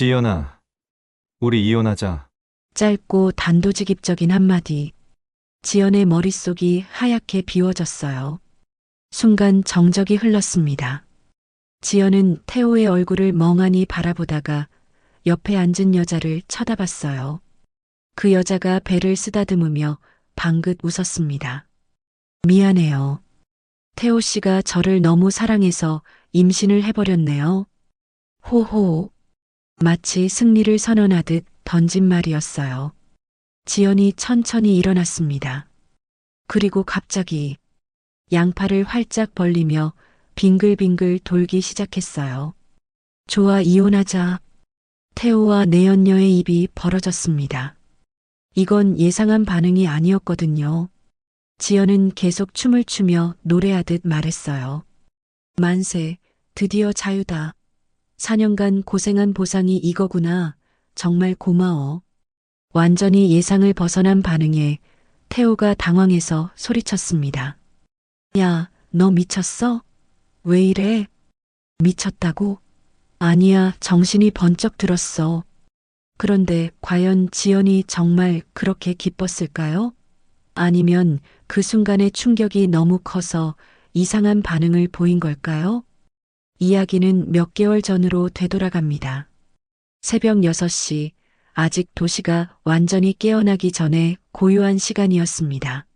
지연아, 우리 이혼하자. 짧고 단도직입적인 한마디. 지연의 머릿속이 하얗게 비워졌어요. 순간 정적이 흘렀습니다. 지연은 태호의 얼굴을 멍하니 바라보다가 옆에 앉은 여자를 쳐다봤어요. 그 여자가 배를 쓰다듬으며 방긋 웃었습니다. 미안해요. 태호 씨가 저를 너무 사랑해서 임신을 해버렸네요. 호호. 마치 승리를 선언하듯 던진 말이었어요. 지연이 천천히 일어났습니다. 그리고 갑자기 양팔을 활짝 벌리며 빙글빙글 돌기 시작했어요. 좋아, 이혼하자. 태호와 내연녀의 입이 벌어졌습니다. 이건 예상한 반응이 아니었거든요. 지연은 계속 춤을 추며 노래하듯 말했어요. 만세, 드디어 자유다. 4년간 고생한 보상이 이거구나. 정말 고마워. 완전히 예상을 벗어난 반응에 태호가 당황해서 소리쳤습니다. 야, 너 미쳤어? 왜 이래? 미쳤다고? 아니야, 정신이 번쩍 들었어. 그런데 과연 지연이 정말 그렇게 기뻤을까요? 아니면 그 순간의 충격이 너무 커서 이상한 반응을 보인 걸까요? 이야기는 몇 개월 전으로 되돌아갑니다. 새벽 6시, 아직 도시가 완전히 깨어나기 전에 고요한 시간이었습니다.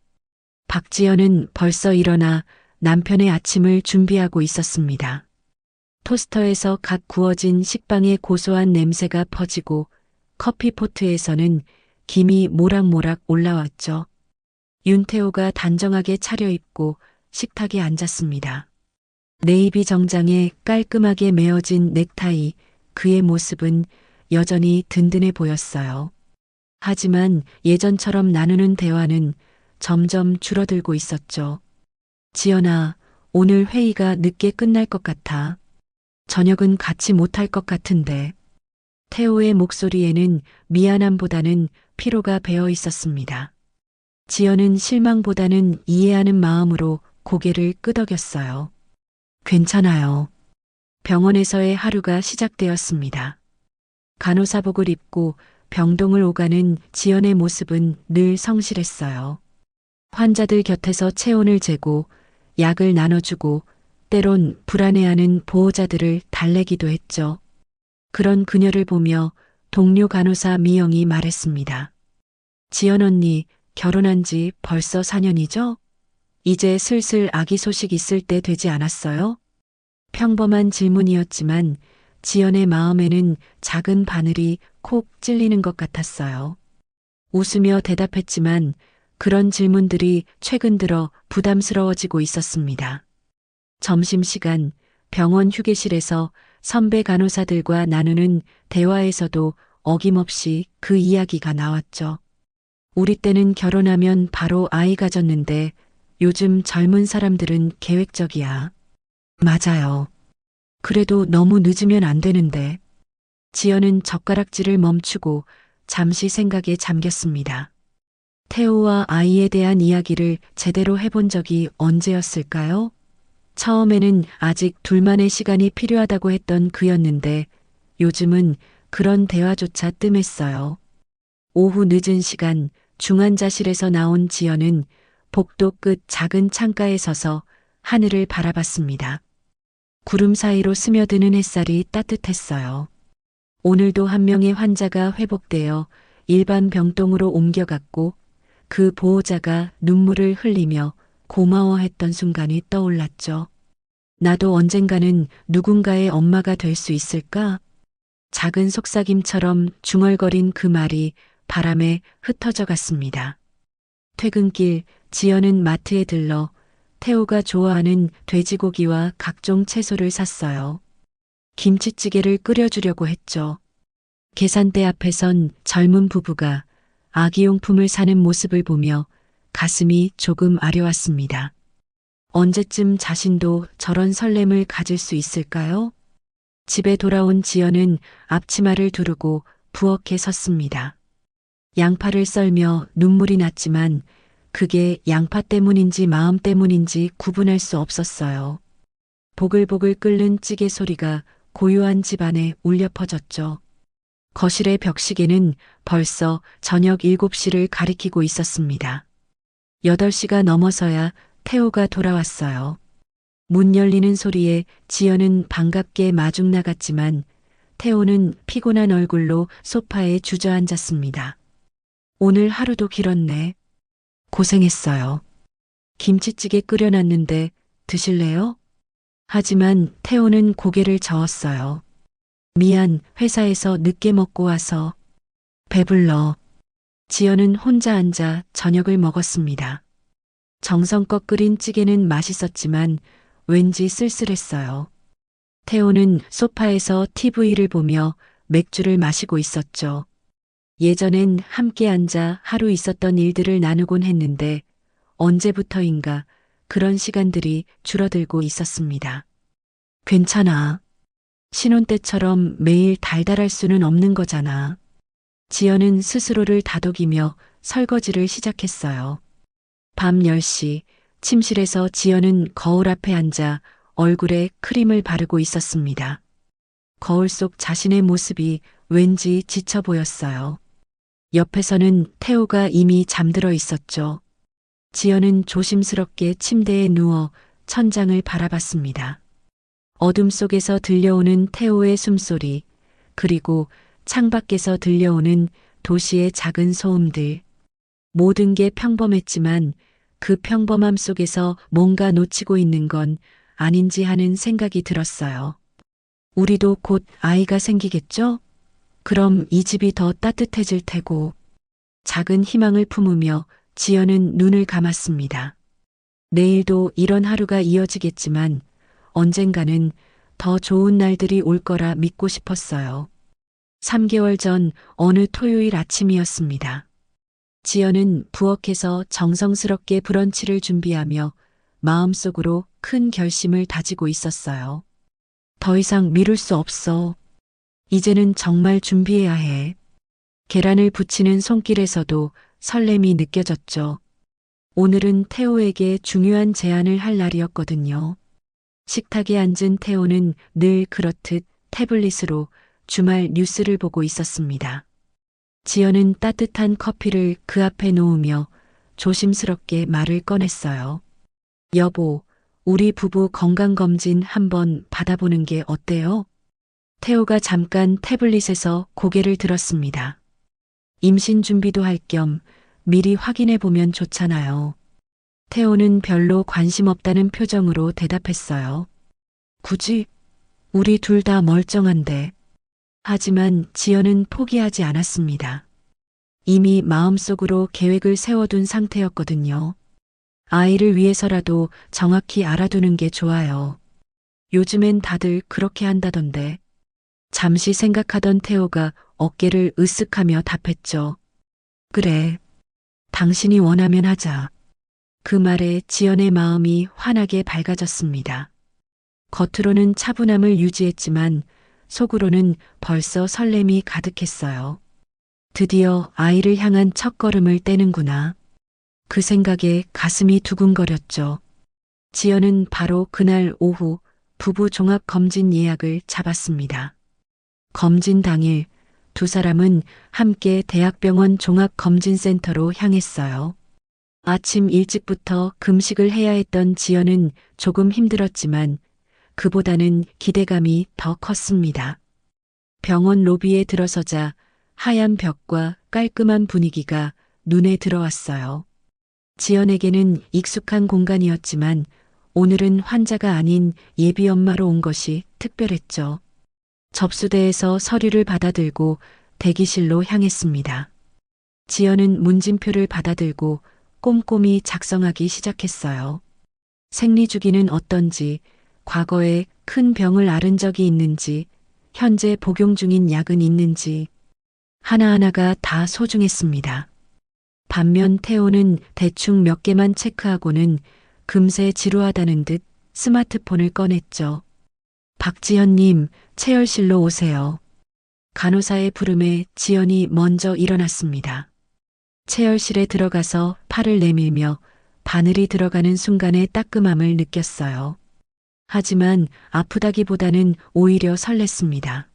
박지연은 벌써 일어나 남편의 아침을 준비하고 있었습니다. 토스터에서 갓 구워진 식빵의 고소한 냄새가 퍼지고 커피포트에서는 김이 모락모락 올라왔죠. 윤태호가 단정하게 차려입고 식탁에 앉았습니다. 네이비 정장에 깔끔하게 메어진 넥타이, 그의 모습은 여전히 든든해 보였어요. 하지만 예전처럼 나누는 대화는 점점 줄어들고 있었죠. 지연아, 오늘 회의가 늦게 끝날 것 같아. 저녁은 같이 못할 것 같은데. 태호의 목소리에는 미안함보다는 피로가 배어 있었습니다. 지연은 실망보다는 이해하는 마음으로 고개를 끄덕였어요. 괜찮아요. 병원에서의 하루가 시작되었습니다. 간호사복을 입고 병동을 오가는 지연의 모습은 늘 성실했어요. 환자들 곁에서 체온을 재고 약을 나눠주고 때론 불안해하는 보호자들을 달래기도 했죠. 그런 그녀를 보며 동료 간호사 미영이 말했습니다. 지연 언니, 결혼한 지 벌써 4년이죠? 이제 슬슬 아기 소식 있을 때 되지 않았어요? 평범한 질문이었지만 지연의 마음에는 작은 바늘이 콕 찔리는 것 같았어요. 웃으며 대답했지만 그런 질문들이 최근 들어 부담스러워지고 있었습니다. 점심시간 병원 휴게실에서 선배 간호사들과 나누는 대화에서도 어김없이 그 이야기가 나왔죠. 우리 때는 결혼하면 바로 아이 가졌는데 요즘 젊은 사람들은 계획적이야. 맞아요. 그래도 너무 늦으면 안 되는데. 지연은 젓가락질을 멈추고 잠시 생각에 잠겼습니다. 태호와 아이에 대한 이야기를 제대로 해본 적이 언제였을까요? 처음에는 아직 둘만의 시간이 필요하다고 했던 그였는데 요즘은 그런 대화조차 뜸했어요. 오후 늦은 시간 중환자실에서 나온 지연은 복도 끝 작은 창가에 서서 하늘을 바라봤습니다. 구름 사이로 스며드는 햇살이 따뜻했어요. 오늘도 한 명의 환자가 회복되어 일반 병동으로 옮겨갔고 그 보호자가 눈물을 흘리며 고마워했던 순간이 떠올랐죠. 나도 언젠가는 누군가의 엄마가 될 수 있을까? 작은 속삭임처럼 중얼거린 그 말이 바람에 흩어져 갔습니다. 퇴근길 지연은 마트에 들러 태호가 좋아하는 돼지고기와 각종 채소를 샀어요. 김치찌개를 끓여주려고 했죠. 계산대 앞에선 젊은 부부가 아기용품을 사는 모습을 보며 가슴이 조금 아려왔습니다. 언제쯤 자신도 저런 설렘을 가질 수 있을까요? 집에 돌아온 지연은 앞치마를 두르고 부엌에 섰습니다. 양파를 썰며 눈물이 났지만 그게 양파 때문인지 마음 때문인지 구분할 수 없었어요. 보글보글 끓는 찌개 소리가 고요한 집안에 울려 퍼졌죠. 거실의 벽시계는 벌써 저녁 7시를 가리키고 있었습니다. 8시가 넘어서야 태호가 돌아왔어요. 문 열리는 소리에 지연은 반갑게 마중 나갔지만 태호는 피곤한 얼굴로 소파에 주저앉았습니다. 오늘 하루도 길었네. 고생했어요. 김치찌개 끓여놨는데 드실래요? 하지만 태호는 고개를 저었어요. 미안, 회사에서 늦게 먹고 와서. 배불러. 지연은 혼자 앉아 저녁을 먹었습니다. 정성껏 끓인 찌개는 맛있었지만 왠지 쓸쓸했어요. 태호는 소파에서 TV를 보며 맥주를 마시고 있었죠. 예전엔 함께 앉아 하루 있었던 일들을 나누곤 했는데 언제부터인가 그런 시간들이 줄어들고 있었습니다. 괜찮아. 신혼 때처럼 매일 달달할 수는 없는 거잖아. 지연은 스스로를 다독이며 설거지를 시작했어요. 밤 10시 침실에서 지연은 거울 앞에 앉아 얼굴에 크림을 바르고 있었습니다. 거울 속 자신의 모습이 왠지 지쳐 보였어요. 옆에서는 태호가 이미 잠들어 있었죠. 지연은 조심스럽게 침대에 누워 천장을 바라봤습니다. 어둠 속에서 들려오는 태호의 숨소리, 그리고 창밖에서 들려오는 도시의 작은 소음들. 모든 게 평범했지만 그 평범함 속에서 뭔가 놓치고 있는 건 아닌지 하는 생각이 들었어요. 우리도 곧 아이가 생기겠죠? 그럼 이 집이 더 따뜻해질 테고. 작은 희망을 품으며 지연은 눈을 감았습니다. 내일도 이런 하루가 이어지겠지만 언젠가는 더 좋은 날들이 올 거라 믿고 싶었어요. 3개월 전 어느 토요일 아침이었습니다. 지연은 부엌에서 정성스럽게 브런치를 준비하며 마음속으로 큰 결심을 다지고 있었어요. 더 이상 미룰 수 없어. 이제는 정말 준비해야 해. 계란을 부치는 손길에서도 설렘이 느껴졌죠. 오늘은 태호에게 중요한 제안을 할 날이었거든요. 식탁에 앉은 태호는 늘 그렇듯 태블릿으로 주말 뉴스를 보고 있었습니다. 지연은 따뜻한 커피를 그 앞에 놓으며 조심스럽게 말을 꺼냈어요. 여보, 우리 부부 건강검진 한번 받아보는 게 어때요? 태호가 잠깐 태블릿에서 고개를 들었습니다. 임신 준비도 할 겸 미리 확인해 보면 좋잖아요. 태호는 별로 관심 없다는 표정으로 대답했어요. 굳이? 우리 둘 다 멀쩡한데. 하지만 지연은 포기하지 않았습니다. 이미 마음속으로 계획을 세워둔 상태였거든요. 아이를 위해서라도 정확히 알아두는 게 좋아요. 요즘엔 다들 그렇게 한다던데. 잠시 생각하던 태호가 어깨를 으쓱하며 답했죠. 그래. 당신이 원하면 하자. 그 말에 지연의 마음이 환하게 밝아졌습니다. 겉으로는 차분함을 유지했지만 속으로는 벌써 설렘이 가득했어요. 드디어 아이를 향한 첫걸음을 떼는구나. 그 생각에 가슴이 두근거렸죠. 지연은 바로 그날 오후 부부 종합검진 예약을 잡았습니다. 검진 당일 두 사람은 함께 대학병원 종합검진센터로 향했어요. 아침 일찍부터 금식을 해야 했던 지연은 조금 힘들었지만 그보다는 기대감이 더 컸습니다. 병원 로비에 들어서자 하얀 벽과 깔끔한 분위기가 눈에 들어왔어요. 지연에게는 익숙한 공간이었지만 오늘은 환자가 아닌 예비 엄마로 온 것이 특별했죠. 접수대에서 서류를 받아들고 대기실로 향했습니다. 지연은 문진표를 받아들고 꼼꼼히 작성하기 시작했어요. 생리주기는 어떤지, 과거에 큰 병을 앓은 적이 있는지, 현재 복용 중인 약은 있는지, 하나하나가 다 소중했습니다. 반면 태호는 대충 몇 개만 체크하고는 금세 지루하다는 듯 스마트폰을 꺼냈죠. 박지현님, 체열실로 오세요. 간호사의 부름에 지연이 먼저 일어났습니다. 체열실에 들어가서 팔을 내밀며 바늘이 들어가는 순간의 따끔함을 느꼈어요. 하지만 아프다기보다는 오히려 설렜습니다.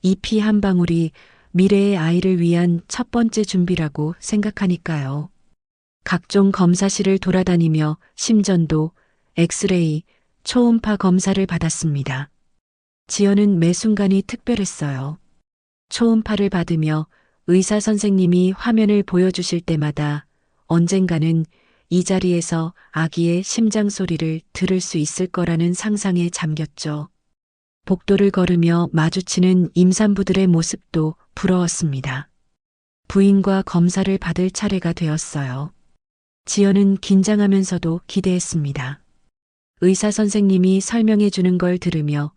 이 피 한 방울이 미래의 아이를 위한 첫 번째 준비라고 생각하니까요. 각종 검사실을 돌아다니며 심전도, 엑스레이, 초음파 검사를 받았습니다. 지연은 매 순간이 특별했어요. 초음파를 받으며 의사 선생님이 화면을 보여주실 때마다 언젠가는 이 자리에서 아기의 심장 소리를 들을 수 있을 거라는 상상에 잠겼죠. 복도를 걸으며 마주치는 임산부들의 모습도 부러웠습니다. 부인과 검사를 받을 차례가 되었어요. 지연은 긴장하면서도 기대했습니다. 의사 선생님이 설명해 주는 걸 들으며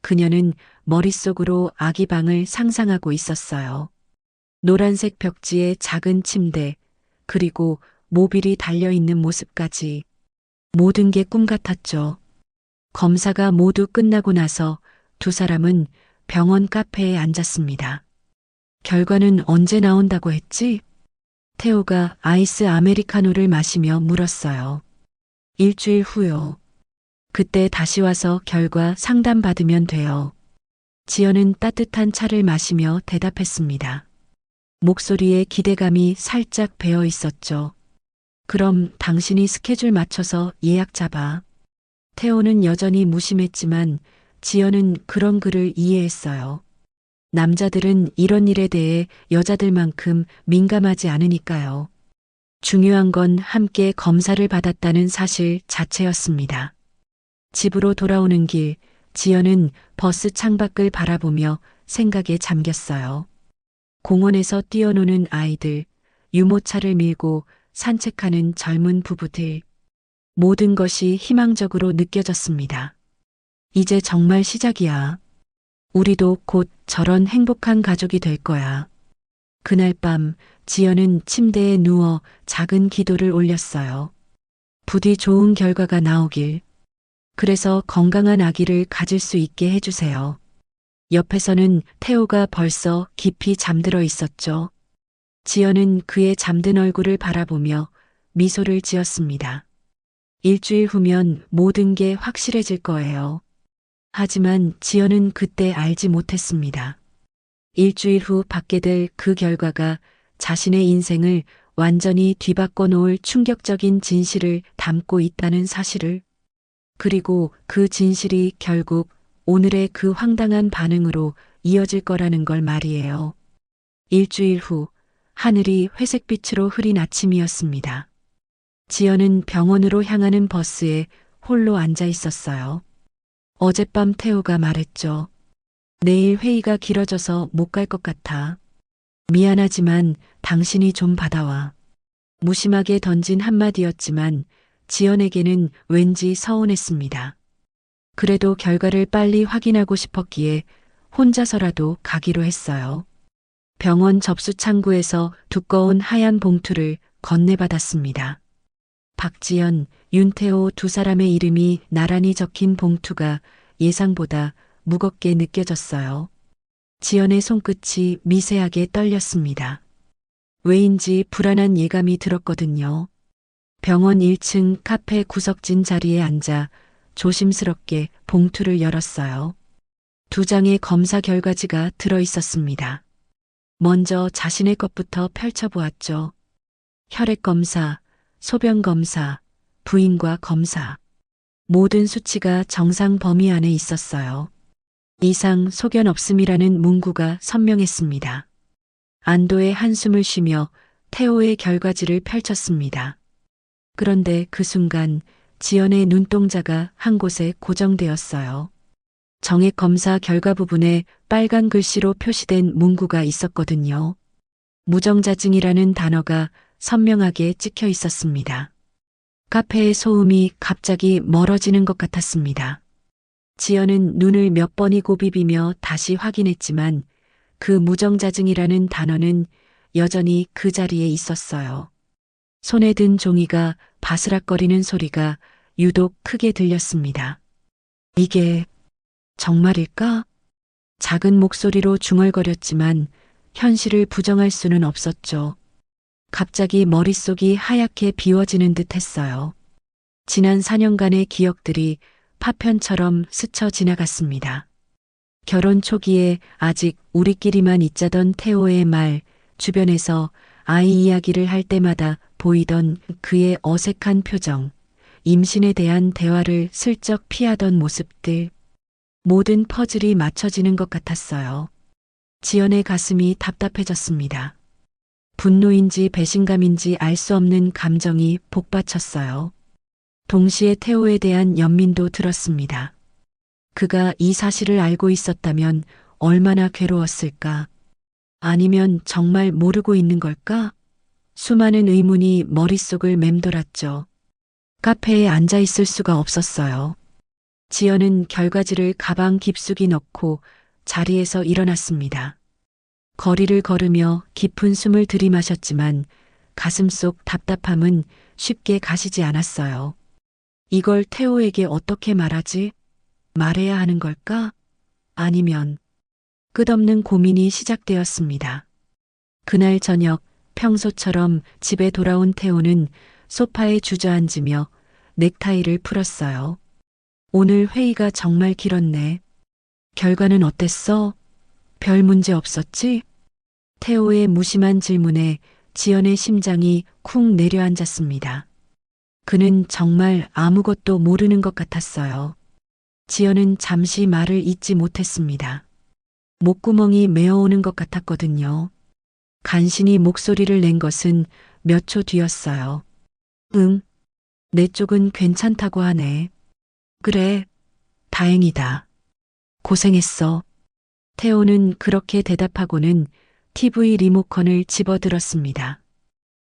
그녀는 머릿속으로 아기 방을 상상하고 있었어요. 노란색 벽지에 작은 침대, 그리고 모빌이 달려있는 모습까지 모든 게 꿈 같았죠. 검사가 모두 끝나고 나서 두 사람은 병원 카페에 앉았습니다. 결과는 언제 나온다고 했지? 태호가 아이스 아메리카노를 마시며 물었어요. 일주일 후요. 그때 다시 와서 결과 상담받으면 돼요. 지연은 따뜻한 차를 마시며 대답했습니다. 목소리에 기대감이 살짝 배어 있었죠. 그럼 당신이 스케줄 맞춰서 예약 잡아. 태호는 여전히 무심했지만 지연은 그런 그를 이해했어요. 남자들은 이런 일에 대해 여자들만큼 민감하지 않으니까요. 중요한 건 함께 검사를 받았다는 사실 자체였습니다. 집으로 돌아오는 길, 지연은 버스 창밖을 바라보며 생각에 잠겼어요. 공원에서 뛰어노는 아이들, 유모차를 밀고 산책하는 젊은 부부들. 모든 것이 희망적으로 느껴졌습니다. 이제 정말 시작이야. 우리도 곧 저런 행복한 가족이 될 거야. 그날 밤 지연은 침대에 누워 작은 기도를 올렸어요. 부디 좋은 결과가 나오길. 그래서 건강한 아기를 가질 수 있게 해주세요. 옆에서는 태호가 벌써 깊이 잠들어 있었죠. 지연은 그의 잠든 얼굴을 바라보며 미소를 지었습니다. 일주일 후면 모든 게 확실해질 거예요. 하지만 지연은 그때 알지 못했습니다. 일주일 후 받게 될 그 결과가 자신의 인생을 완전히 뒤바꿔 놓을 충격적인 진실을 담고 있다는 사실을, 그리고 그 진실이 결국 오늘의 그 황당한 반응으로 이어질 거라는 걸 말이에요. 일주일 후 하늘이 회색빛으로 흐린 아침이었습니다. 지연은 병원으로 향하는 버스에 홀로 앉아 있었어요. 어젯밤 태호가 말했죠. 내일 회의가 길어져서 못 갈 것 같아. 미안하지만 당신이 좀 받아와. 무심하게 던진 한마디였지만 지연에게는 왠지 서운했습니다. 그래도 결과를 빨리 확인하고 싶었기에 혼자서라도 가기로 했어요. 병원 접수 창구에서 두꺼운 하얀 봉투를 건네받았습니다. 박지연, 윤태호 두 사람의 이름이 나란히 적힌 봉투가 예상보다 무겁게 느껴졌어요. 지연의 손끝이 미세하게 떨렸습니다. 왜인지 불안한 예감이 들었거든요. 병원 1층 카페 구석진 자리에 앉아 조심스럽게 봉투를 열었어요. 두 장의 검사 결과지가 들어 있었습니다. 먼저 자신의 것부터 펼쳐보았죠. 혈액 검사, 소변 검사, 부인과 검사. 모든 수치가 정상 범위 안에 있었어요. 이상 소견 없음이라는 문구가 선명했습니다. 안도의 한숨을 쉬며 태호의 결과지를 펼쳤습니다. 그런데 그 순간 지연의 눈동자가 한 곳에 고정되었어요. 정액 검사 결과 부분에 빨간 글씨로 표시된 문구가 있었거든요. 무정자증이라는 단어가 선명하게 찍혀 있었습니다. 카페의 소음이 갑자기 멀어지는 것 같았습니다. 지연은 눈을 몇 번이고 비비며 다시 확인했지만 그 무정자증이라는 단어는 여전히 그 자리에 있었어요. 손에 든 종이가 바스락거리는 소리가 유독 크게 들렸습니다. 이게 정말일까? 작은 목소리로 중얼거렸지만 현실을 부정할 수는 없었죠. 갑자기 머릿속이 하얗게 비워지는 듯 했어요. 지난 4년간의 기억들이 파편처럼 스쳐 지나갔습니다. 결혼 초기에 아직 우리끼리만 있자던 태호의 말, 주변에서 아이 이야기를 할 때마다 보이던 그의 어색한 표정, 임신에 대한 대화를 슬쩍 피하던 모습들, 모든 퍼즐이 맞춰지는 것 같았어요. 지연의 가슴이 답답해졌습니다. 분노인지 배신감인지 알 수 없는 감정이 복받쳤어요. 동시에 태호에 대한 연민도 들었습니다. 그가 이 사실을 알고 있었다면 얼마나 괴로웠을까? 아니면 정말 모르고 있는 걸까? 수많은 의문이 머릿속을 맴돌았죠. 카페에 앉아 있을 수가 없었어요. 지연은 결과지를 가방 깊숙이 넣고 자리에서 일어났습니다. 거리를 걸으며 깊은 숨을 들이마셨지만 가슴속 답답함은 쉽게 가시지 않았어요. 이걸 태호에게 어떻게 말하지? 말해야 하는 걸까? 아니면 끝없는 고민이 시작되었습니다. 그날 저녁 평소처럼 집에 돌아온 태호는 소파에 주저앉으며 넥타이를 풀었어요. 오늘 회의가 정말 길었네. 결과는 어땠어? 별 문제 없었지? 태호의 무심한 질문에 지연의 심장이 쿵 내려앉았습니다. 그는 정말 아무것도 모르는 것 같았어요. 지연은 잠시 말을 잇지 못했습니다. 목구멍이 메어오는 것 같았거든요. 간신히 목소리를 낸 것은 몇 초 뒤였어요. 응, 내 쪽은 괜찮다고 하네. 그래, 다행이다. 고생했어. 태호는 그렇게 대답하고는 TV 리모컨을 집어들었습니다.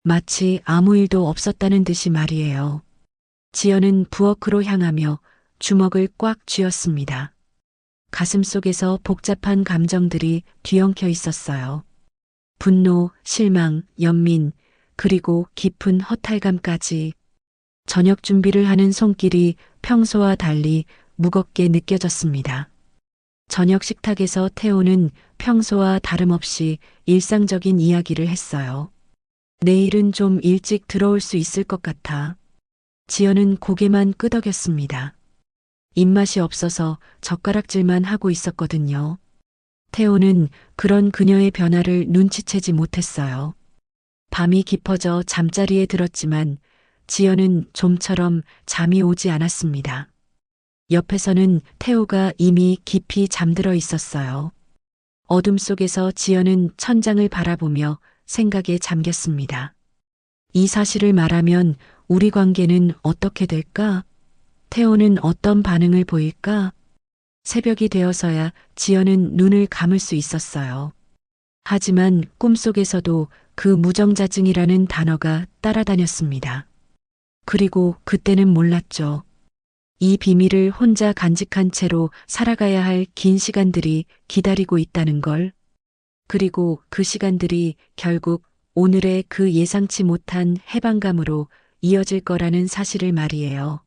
마치 아무 일도 없었다는 듯이 말이에요. 지연은 부엌으로 향하며 주먹을 꽉 쥐었습니다. 가슴속에서 복잡한 감정들이 뒤엉켜 있었어요. 분노, 실망, 연민, 그리고 깊은 허탈감까지. 저녁 준비를 하는 손길이 평소와 달리 무겁게 느껴졌습니다. 저녁 식탁에서 태호는 평소와 다름없이 일상적인 이야기를 했어요. 내일은 좀 일찍 들어올 수 있을 것 같아. 지연은 고개만 끄덕였습니다. 입맛이 없어서 젓가락질만 하고 있었거든요. 태호는 그런 그녀의 변화를 눈치채지 못했어요. 밤이 깊어져 잠자리에 들었지만 지연은 좀처럼 잠이 오지 않았습니다. 옆에서는 태호가 이미 깊이 잠들어 있었어요. 어둠 속에서 지연은 천장을 바라보며 생각에 잠겼습니다. 이 사실을 말하면 우리 관계는 어떻게 될까? 태호는 어떤 반응을 보일까? 새벽이 되어서야 지연은 눈을 감을 수 있었어요. 하지만 꿈속에서도 그 무정자증이라는 단어가 따라다녔습니다. 그리고 그때는 몰랐죠. 이 비밀을 혼자 간직한 채로 살아가야 할 긴 시간들이 기다리고 있다는 걸. 그리고 그 시간들이 결국 오늘의 그 예상치 못한 해방감으로 이어질 거라는 사실을 말이에요.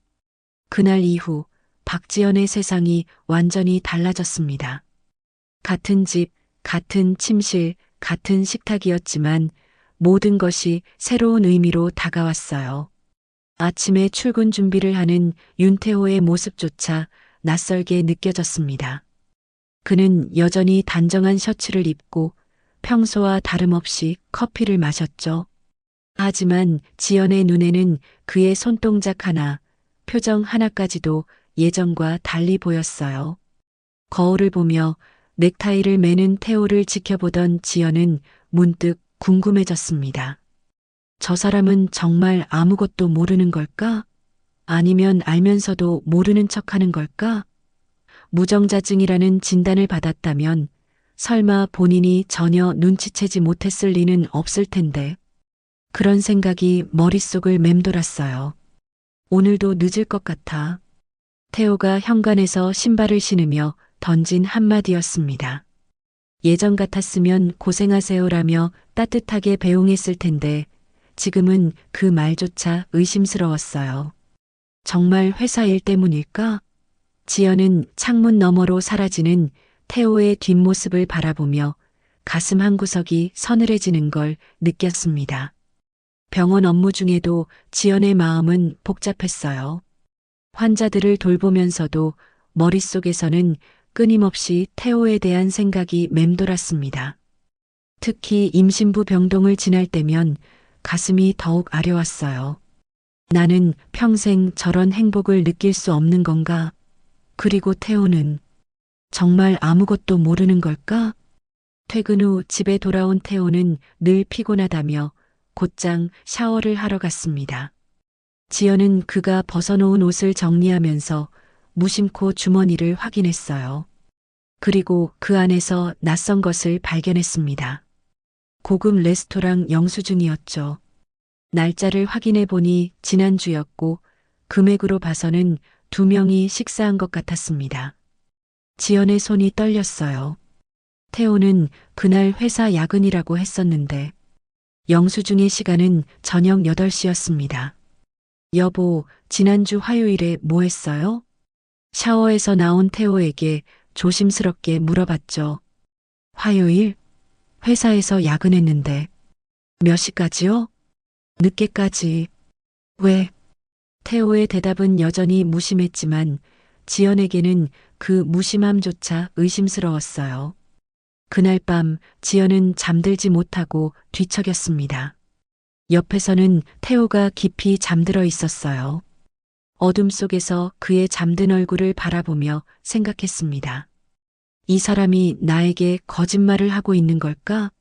그날 이후 박지연의 세상이 완전히 달라졌습니다. 같은 집, 같은 침실, 같은 식탁이었지만 모든 것이 새로운 의미로 다가왔어요. 아침에 출근 준비를 하는 윤태호의 모습조차 낯설게 느껴졌습니다. 그는 여전히 단정한 셔츠를 입고 평소와 다름없이 커피를 마셨죠. 하지만 지연의 눈에는 그의 손동작 하나, 표정 하나까지도 예전과 달리 보였어요. 거울을 보며 넥타이를 매는 태호를 지켜보던 지연은 문득 궁금해졌습니다. 저 사람은 정말 아무것도 모르는 걸까? 아니면 알면서도 모르는 척하는 걸까? 무정자증이라는 진단을 받았다면 설마 본인이 전혀 눈치채지 못했을 리는 없을 텐데. 그런 생각이 머릿속을 맴돌았어요. 오늘도 늦을 것 같아. 태호가 현관에서 신발을 신으며 던진 한마디였습니다. 예전 같았으면 고생하세요라며 따뜻하게 배웅했을 텐데 지금은 그 말조차 의심스러웠어요. 정말 회사 일 때문일까? 지연은 창문 너머로 사라지는 태호의 뒷모습을 바라보며 가슴 한구석이 서늘해지는 걸 느꼈습니다. 병원 업무 중에도 지연의 마음은 복잡했어요. 환자들을 돌보면서도 머릿속에서는 끊임없이 태호에 대한 생각이 맴돌았습니다. 특히 임신부 병동을 지날 때면 가슴이 더욱 아려왔어요. 나는 평생 저런 행복을 느낄 수 없는 건가? 그리고 태호는 정말 아무것도 모르는 걸까? 퇴근 후 집에 돌아온 태호는 늘 피곤하다며 곧장 샤워를 하러 갔습니다. 지연은 그가 벗어놓은 옷을 정리하면서 무심코 주머니를 확인했어요. 그리고 그 안에서 낯선 것을 발견했습니다. 고급 레스토랑 영수증이었죠. 날짜를 확인해 보니 지난주였고 금액으로 봐서는 2명이 식사한 것 같았습니다. 지연의 손이 떨렸어요. 태호는 그날 회사 야근이라고 했었는데 영수증의 시간은 저녁 8시였습니다. 여보, 지난주 화요일에 뭐 했어요? 샤워에서 나온 태호에게 조심스럽게 물어봤죠. 화요일? 회사에서 야근했는데. 몇 시까지요? 늦게까지. 왜? 태호의 대답은 여전히 무심했지만 지연에게는 그 무심함조차 의심스러웠어요. 그날 밤 지연은 잠들지 못하고 뒤척였습니다. 옆에서는 태호가 깊이 잠들어 있었어요. 어둠 속에서 그의 잠든 얼굴을 바라보며 생각했습니다. 이 사람이 나에게 거짓말을 하고 있는 걸까?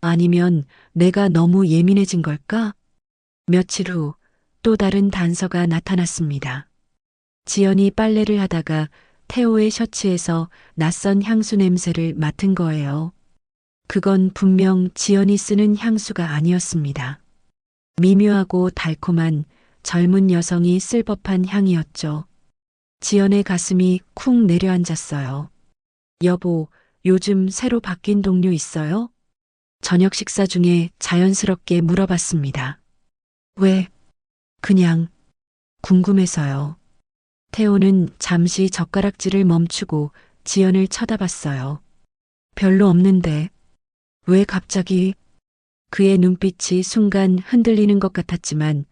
아니면 내가 너무 예민해진 걸까? 며칠 후 또 다른 단서가 나타났습니다. 지연이 빨래를 하다가 태호의 셔츠에서 낯선 향수 냄새를 맡은 거예요. 그건 분명 지연이 쓰는 향수가 아니었습니다. 미묘하고 달콤한 젊은 여성이 쓸 법한 향이었죠. 지연의 가슴이 쿵 내려앉았어요. 여보, 요즘 새로 바뀐 동료 있어요? 저녁 식사 중에 자연스럽게 물어봤습니다. 왜? 그냥 궁금해서요. 태호는 잠시 젓가락질을 멈추고 지연을 쳐다봤어요. 별로 없는데 왜 갑자기? 그의 눈빛이 순간 흔들리는 것 같았지만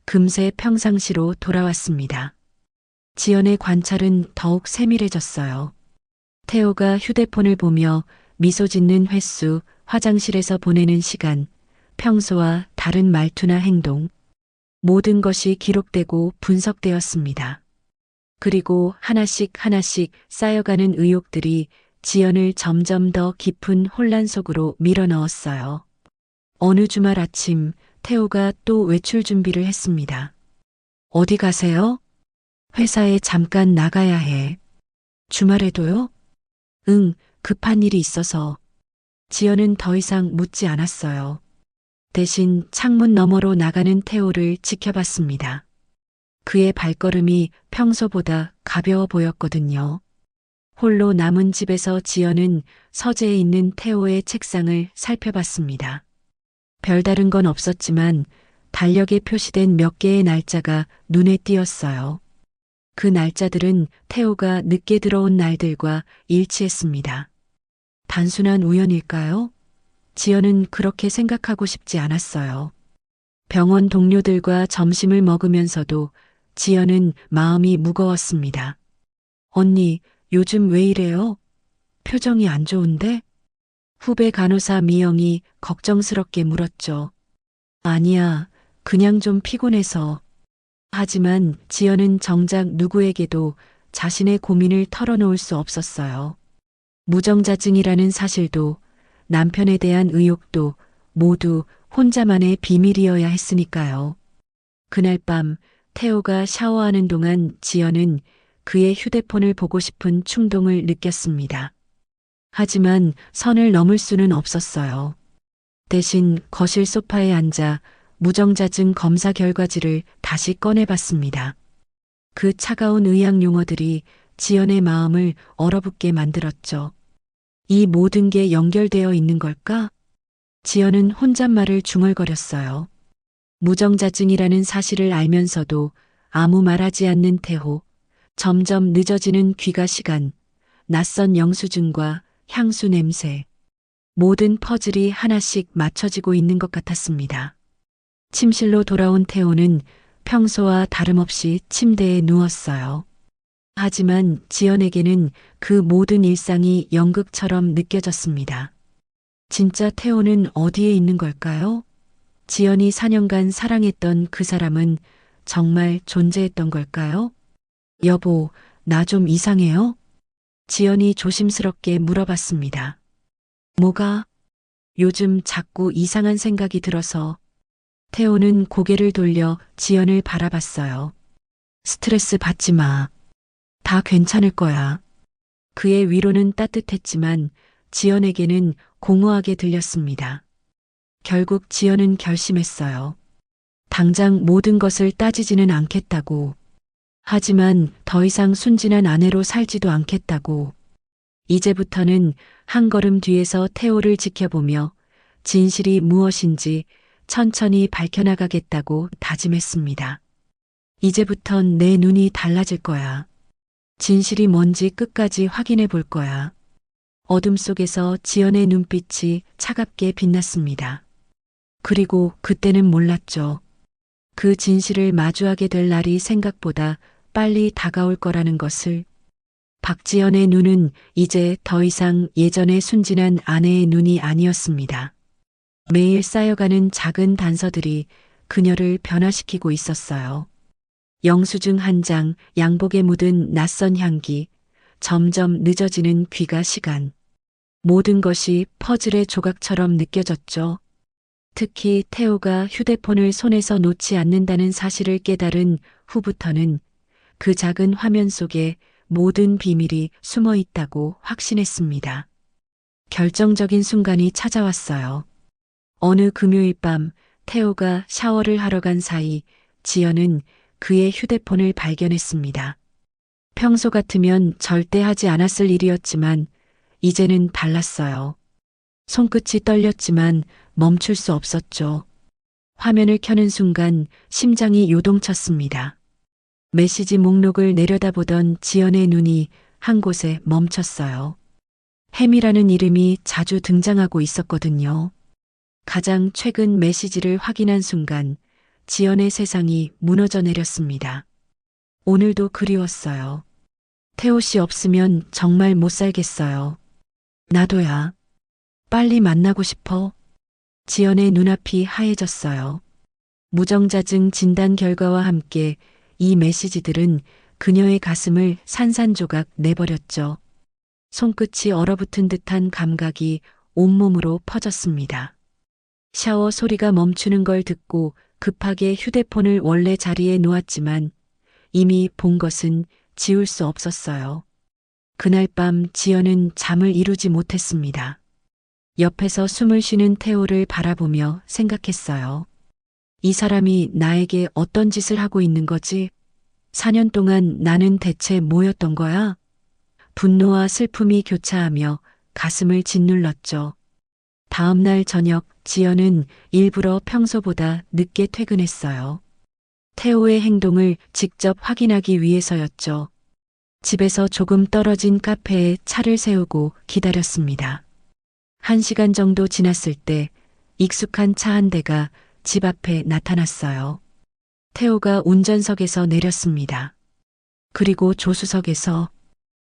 금세 평상시로 돌아왔습니다. 지연의 관찰은 더욱 세밀해졌어요. 태호가 휴대폰을 보며 미소 짓는 횟수, 화장실에서 보내는 시간, 평소와 다른 말투나 행동, 모든 것이 기록되고 분석되었습니다. 그리고 하나씩 하나씩 쌓여가는 의혹들이 지연을 점점 더 깊은 혼란 속으로 밀어넣었어요. 어느 주말 아침 태호가 또 외출 준비를 했습니다. 어디 가세요? 회사에 잠깐 나가야 해. 주말에도요? 응, 급한 일이 있어서. 지연은 더 이상 묻지 않았어요. 대신 창문 너머로 나가는 태호를 지켜봤습니다. 그의 발걸음이 평소보다 가벼워 보였거든요. 홀로 남은 집에서 지연은 서재에 있는 태호의 책상을 살펴봤습니다. 별다른 건 없었지만 달력에 표시된 몇 개의 날짜가 눈에 띄었어요. 그 날짜들은 태호가 늦게 들어온 날들과 일치했습니다. 단순한 우연일까요? 지연은 그렇게 생각하고 싶지 않았어요. 병원 동료들과 점심을 먹으면서도 지연은 마음이 무거웠습니다. 언니, 요즘 왜 이래요? 표정이 안 좋은데? 후배 간호사 미영이 걱정스럽게 물었죠. 아니야, 그냥 좀 피곤해서. 하지만 지연은 정작 누구에게도 자신의 고민을 털어놓을 수 없었어요. 무정자증이라는 사실도 남편에 대한 의혹도 모두 혼자만의 비밀이어야 했으니까요. 그날 밤 태호가 샤워하는 동안 지연은 그의 휴대폰을 보고 싶은 충동을 느꼈습니다. 하지만 선을 넘을 수는 없었어요. 대신 거실 소파에 앉아 무정자증 검사 결과지를 다시 꺼내봤습니다. 그 차가운 의학 용어들이 지연의 마음을 얼어붙게 만들었죠. 이 모든 게 연결되어 있는 걸까? 지연은 혼잣말을 중얼거렸어요. 무정자증이라는 사실을 알면서도 아무 말하지 않는 태호, 점점 늦어지는 귀가 시간, 낯선 영수증과 향수 냄새, 모든 퍼즐이 하나씩 맞춰지고 있는 것 같았습니다. 침실로 돌아온 태호는 평소와 다름없이 침대에 누웠어요. 하지만 지연에게는 그 모든 일상이 연극처럼 느껴졌습니다. 진짜 태호는 어디에 있는 걸까요? 지연이 4년간 사랑했던 그 사람은 정말 존재했던 걸까요? 여보, 나 좀 이상해요? 지연이 조심스럽게 물어봤습니다. 뭐가? 요즘 자꾸 이상한 생각이 들어서. 태호는 고개를 돌려 지연을 바라봤어요. 스트레스 받지 마. 다 괜찮을 거야. 그의 위로는 따뜻했지만 지연에게는 공허하게 들렸습니다. 결국 지연은 결심했어요. 당장 모든 것을 따지지는 않겠다고. 하지만 더 이상 순진한 아내로 살지도 않겠다고. 이제부터는 한 걸음 뒤에서 태호를 지켜보며 진실이 무엇인지 천천히 밝혀나가겠다고 다짐했습니다. 이제부턴 내 눈이 달라질 거야. 진실이 뭔지 끝까지 확인해 볼 거야. 어둠 속에서 지연의 눈빛이 차갑게 빛났습니다. 그리고 그때는 몰랐죠. 그 진실을 마주하게 될 날이 생각보다 빨리 다가올 거라는 것을. 박지연의 눈은 이제 더 이상 예전의 순진한 아내의 눈이 아니었습니다. 매일 쌓여가는 작은 단서들이 그녀를 변화시키고 있었어요. 영수증 한 장, 양복에 묻은 낯선 향기, 점점 늦어지는 귀가 시간. 모든 것이 퍼즐의 조각처럼 느껴졌죠. 특히 태호가 휴대폰을 손에서 놓지 않는다는 사실을 깨달은 후부터는 그 작은 화면 속에 모든 비밀이 숨어 있다고 확신했습니다. 결정적인 순간이 찾아왔어요. 어느 금요일 밤 태호가 샤워를 하러 간 사이 지연은 그의 휴대폰을 발견했습니다. 평소 같으면 절대 하지 않았을 일이었지만 이제는 달랐어요. 손끝이 떨렸지만 멈출 수 없었죠. 화면을 켜는 순간 심장이 요동쳤습니다. 메시지 목록을 내려다보던 지연의 눈이 한 곳에 멈췄어요. 햄이라는 이름이 자주 등장하고 있었거든요. 가장 최근 메시지를 확인한 순간 지연의 세상이 무너져 내렸습니다. 오늘도 그리웠어요. 태호 씨 없으면 정말 못 살겠어요. 나도야. 빨리 만나고 싶어. 지연의 눈앞이 하얘졌어요. 무정자증 진단 결과와 함께 이 메시지들은 그녀의 가슴을 산산조각 내버렸죠. 손끝이 얼어붙은 듯한 감각이 온몸으로 퍼졌습니다. 샤워 소리가 멈추는 걸 듣고 급하게 휴대폰을 원래 자리에 놓았지만 이미 본 것은 지울 수 없었어요. 그날 밤 지연은 잠을 이루지 못했습니다. 옆에서 숨을 쉬는 태호를 바라보며 생각했어요. 이 사람이 나에게 어떤 짓을 하고 있는 거지? 4년 동안 나는 대체 뭐였던 거야? 분노와 슬픔이 교차하며 가슴을 짓눌렀죠. 다음 날 저녁 지연은 일부러 평소보다 늦게 퇴근했어요. 태호의 행동을 직접 확인하기 위해서였죠. 집에서 조금 떨어진 카페에 차를 세우고 기다렸습니다. 1시간 정도 지났을 때 익숙한 차 한 대가 집 앞에 나타났어요. 태호가 운전석에서 내렸습니다. 그리고 조수석에서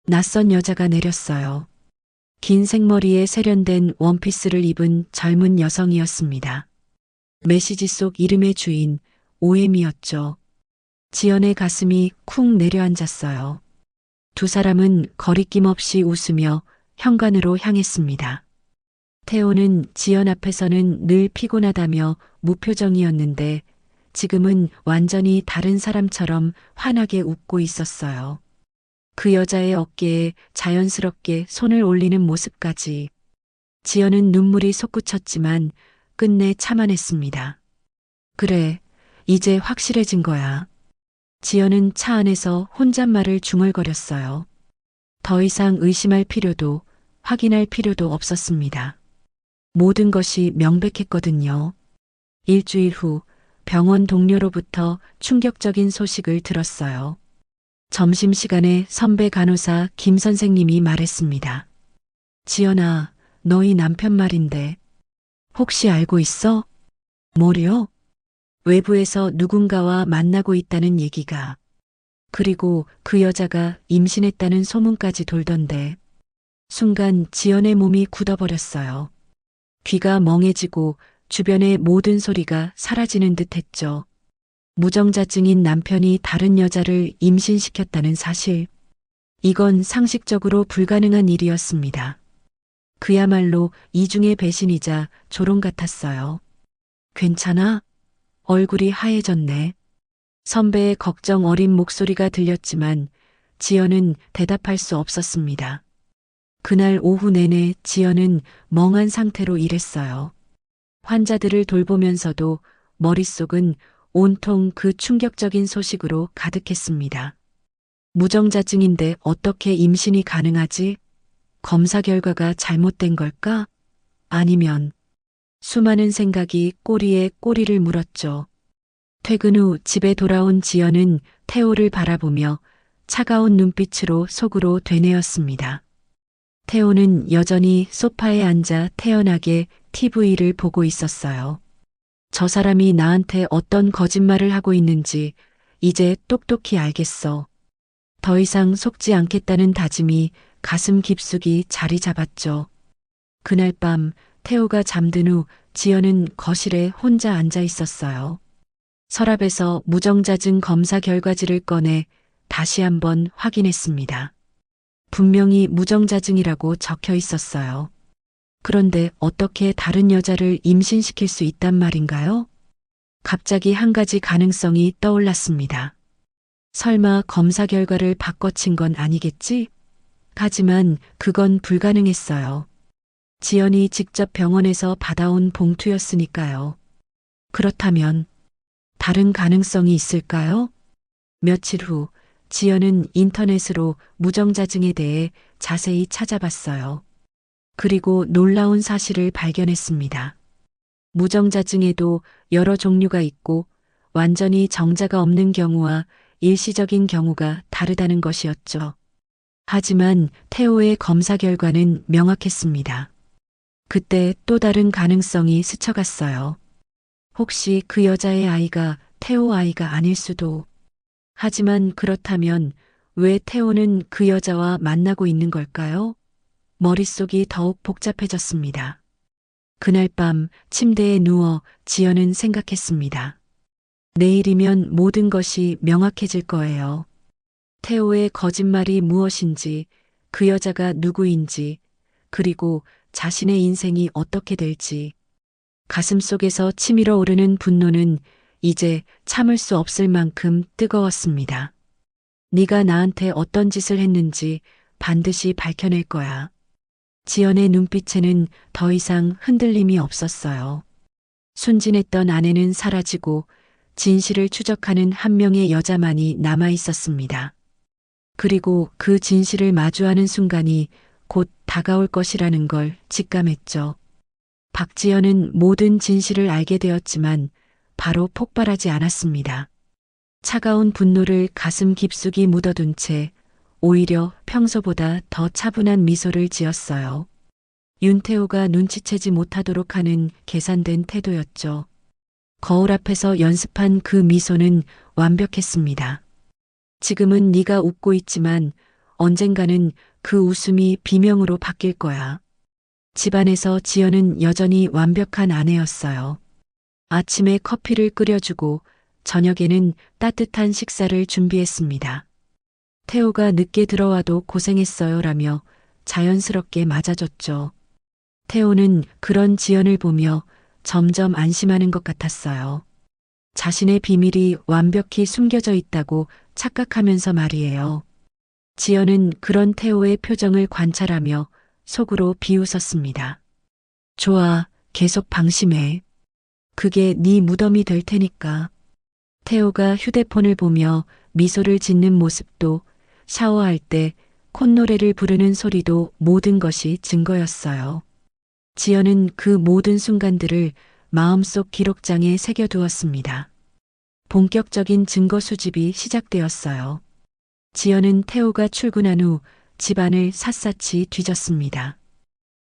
낯선 여자가 내렸어요. 긴 생머리에 세련된 원피스를 입은 젊은 여성이었습니다. 메시지 속 이름의 주인 오엠이었죠. 지연의 가슴이 쿵 내려앉았어요. 두 사람은 거리낌 없이 웃으며 현관으로 향했습니다. 태호는 지연 앞에서는 늘 피곤하다며 무표정이었는데 지금은 완전히 다른 사람처럼 환하게 웃고 있었어요. 그 여자의 어깨에 자연스럽게 손을 올리는 모습까지. 지연은 눈물이 솟구쳤지만 끝내 참아냈습니다. 그래, 이제 확실해진 거야. 지연은 차 안에서 혼잣말을 중얼거렸어요. 더 이상 의심할 필요도 확인할 필요도 없었습니다. 모든 것이 명백했거든요. 일주일 후 병원 동료로부터 충격적인 소식을 들었어요. 점심시간에 선배 간호사 김 선생님이 말했습니다. 지연아, 너희 남편 말인데 혹시 알고 있어? 뭐요? 외부에서 누군가와 만나고 있다는 얘기가. 그리고 그 여자가 임신했다는 소문까지 돌던데. 순간 지연의 몸이 굳어버렸어요. 귀가 멍해지고 주변의 모든 소리가 사라지는 듯 했죠. 무정자증인 남편이 다른 여자를 임신시켰다는 사실. 이건 상식적으로 불가능한 일이었습니다. 그야말로 이중의 배신이자 조롱 같았어요. 괜찮아? 얼굴이 하얘졌네. 선배의 걱정 어린 목소리가 들렸지만 지연은 대답할 수 없었습니다. 그날 오후 내내 지연은 멍한 상태로 일했어요. 환자들을 돌보면서도 머릿속은 온통 그 충격적인 소식으로 가득했습니다. 무정자증인데 어떻게 임신이 가능하지? 검사 결과가 잘못된 걸까? 아니면 수많은 생각이 꼬리에 꼬리를 물었죠. 퇴근 후 집에 돌아온 지연은 태호를 바라보며 차가운 눈빛으로 속으로 되뇌었습니다. 태호는 여전히 소파에 앉아 태연하게 TV를 보고 있었어요. 저 사람이 나한테 어떤 거짓말을 하고 있는지 이제 똑똑히 알겠어. 더 이상 속지 않겠다는 다짐이 가슴 깊숙이 자리 잡았죠. 그날 밤 태호가 잠든 후 지연은 거실에 혼자 앉아 있었어요. 서랍에서 무정자증 검사 결과지를 꺼내 다시 한번 확인했습니다. 분명히 무정자증이라고 적혀 있었어요. 그런데 어떻게 다른 여자를 임신시킬 수 있단 말인가요? 갑자기 한 가지 가능성이 떠올랐습니다. 설마 검사 결과를 바꿔친 건 아니겠지? 하지만 그건 불가능했어요. 지연이 직접 병원에서 받아온 봉투였으니까요. 그렇다면 다른 가능성이 있을까요? 며칠 후 지연은 인터넷으로 무정자증에 대해 자세히 찾아봤어요. 그리고 놀라운 사실을 발견했습니다. 무정자증에도 여러 종류가 있고 완전히 정자가 없는 경우와 일시적인 경우가 다르다는 것이었죠. 하지만 태호의 검사 결과는 명확했습니다. 그때 또 다른 가능성이 스쳐갔어요. 혹시 그 여자의 아이가 태호 아이가 아닐 수도. 하지만 그렇다면 왜 태호는 그 여자와 만나고 있는 걸까요? 머릿속이 더욱 복잡해졌습니다. 그날 밤 침대에 누워 지연은 생각했습니다. 내일이면 모든 것이 명확해질 거예요. 태호의 거짓말이 무엇인지, 그 여자가 누구인지, 그리고 자신의 인생이 어떻게 될지. 가슴속에서 치밀어 오르는 분노는 이제 참을 수 없을 만큼 뜨거웠습니다. 네가 나한테 어떤 짓을 했는지 반드시 밝혀낼 거야. 지연의 눈빛에는 더 이상 흔들림이 없었어요. 순진했던 아내는 사라지고 진실을 추적하는 한 명의 여자만이 남아 있었습니다. 그리고 그 진실을 마주하는 순간이 곧 다가올 것이라는 걸 직감했죠. 박지연은 모든 진실을 알게 되었지만 바로 폭발하지 않았습니다. 차가운 분노를 가슴 깊숙이 묻어둔 채 오히려 평소보다 더 차분한 미소를 지었어요. 윤태호가 눈치채지 못하도록 하는 계산된 태도였죠. 거울 앞에서 연습한 그 미소는 완벽했습니다. 지금은 네가 웃고 있지만 언젠가는 그 웃음이 비명으로 바뀔 거야. 집안에서 지연은 여전히 완벽한 아내였어요. 아침에 커피를 끓여주고 저녁에는 따뜻한 식사를 준비했습니다. 태호가 늦게 들어와도 고생했어요라며 자연스럽게 맞아줬죠. 태호는 그런 지연을 보며 점점 안심하는 것 같았어요. 자신의 비밀이 완벽히 숨겨져 있다고 착각하면서 말이에요. 지연은 그런 태호의 표정을 관찰하며 속으로 비웃었습니다. 좋아, 계속 방심해. 그게 네 무덤이 될 테니까. 태호가 휴대폰을 보며 미소를 짓는 모습도 샤워할 때 콧노래를 부르는 소리도 모든 것이 증거였어요. 지연은 그 모든 순간들을 마음속 기록장에 새겨두었습니다. 본격적인 증거 수집이 시작되었어요. 지연은 태호가 출근한 후 집안을 샅샅이 뒤졌습니다.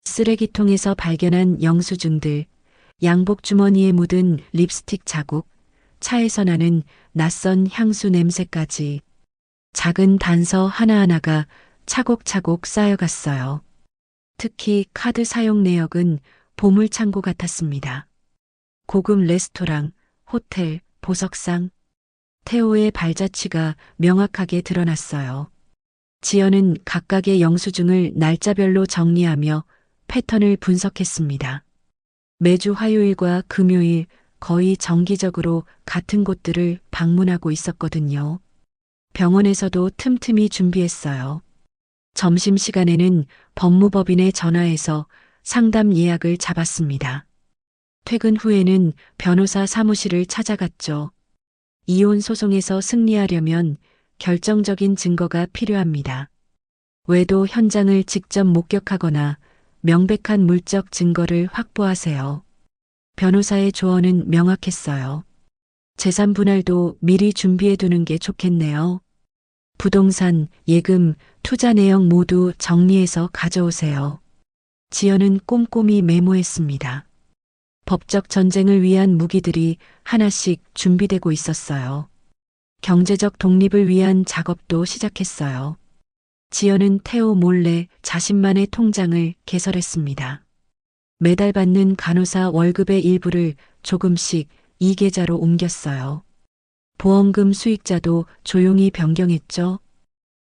쓰레기통에서 발견한 영수증들, 양복 주머니에 묻은 립스틱 자국, 차에서 나는 낯선 향수 냄새까지 작은 단서 하나하나가 차곡차곡 쌓여갔어요. 특히 카드 사용 내역은 보물창고 같았습니다. 고급 레스토랑, 호텔, 보석상, 태호의 발자취가 명확하게 드러났어요. 지연은 각각의 영수증을 날짜별로 정리하며 패턴을 분석했습니다. 매주 화요일과 금요일 거의 정기적으로 같은 곳들을 방문하고 있었거든요. 병원에서도 틈틈이 준비했어요. 점심시간에는 법무법인에 전화해서 상담 예약을 잡았습니다. 퇴근 후에는 변호사 사무실을 찾아갔죠. 이혼 소송에서 승리하려면 결정적인 증거가 필요합니다. 외도 현장을 직접 목격하거나 명백한 물적 증거를 확보하세요. 변호사의 조언은 명확했어요. 재산 분할도 미리 준비해 두는 게 좋겠네요. 부동산, 예금, 투자 내역 모두 정리해서 가져오세요. 지연은 꼼꼼히 메모했습니다. 법적 전쟁을 위한 무기들이 하나씩 준비되고 있었어요. 경제적 독립을 위한 작업도 시작했어요. 지연은 태호 몰래 자신만의 통장을 개설했습니다. 매달 받는 간호사 월급의 일부를 조금씩 이 계좌로 옮겼어요. 보험금 수익자도 조용히 변경했죠.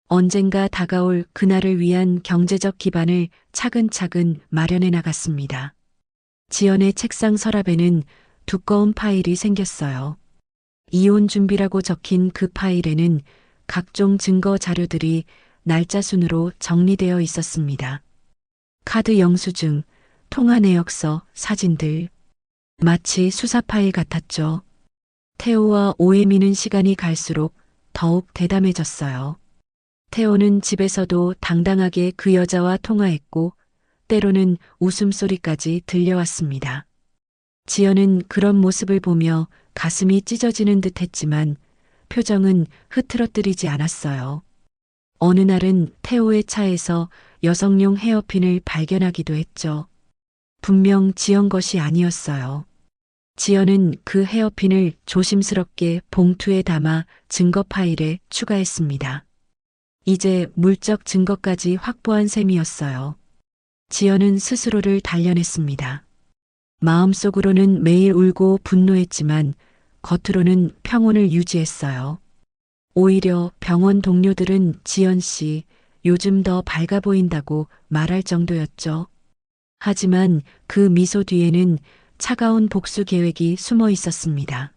언젠가 다가올 그날을 위한 경제적 기반을 차근차근 마련해 나갔습니다. 지연의 책상 서랍에는 두꺼운 파일이 생겼어요. 이혼 준비라고 적힌 그 파일에는 각종 증거 자료들이 날짜 순으로 정리되어 있었습니다. 카드 영수증, 통화 내역서, 사진들. 마치 수사 파일 같았죠. 태호와 오해미는 시간이 갈수록 더욱 대담해졌어요. 태호는 집에서도 당당하게 그 여자와 통화했고 때로는 웃음소리까지 들려왔습니다. 지연은 그런 모습을 보며 가슴이 찢어지는 듯 했지만 표정은 흐트러뜨리지 않았어요. 어느 날은 태호의 차에서 여성용 헤어핀을 발견하기도 했죠. 분명 지연 것이 아니었어요. 지연은 그 헤어핀을 조심스럽게 봉투에 담아 증거 파일에 추가했습니다. 이제 물적 증거까지 확보한 셈이었어요. 지연은 스스로를 단련했습니다. 마음속으로는 매일 울고 분노했지만 겉으로는 평온을 유지했어요. 오히려 병원 동료들은 지연 씨, 요즘 더 밝아 보인다고 말할 정도였죠. 하지만 그 미소 뒤에는 차가운 복수 계획이 숨어 있었습니다.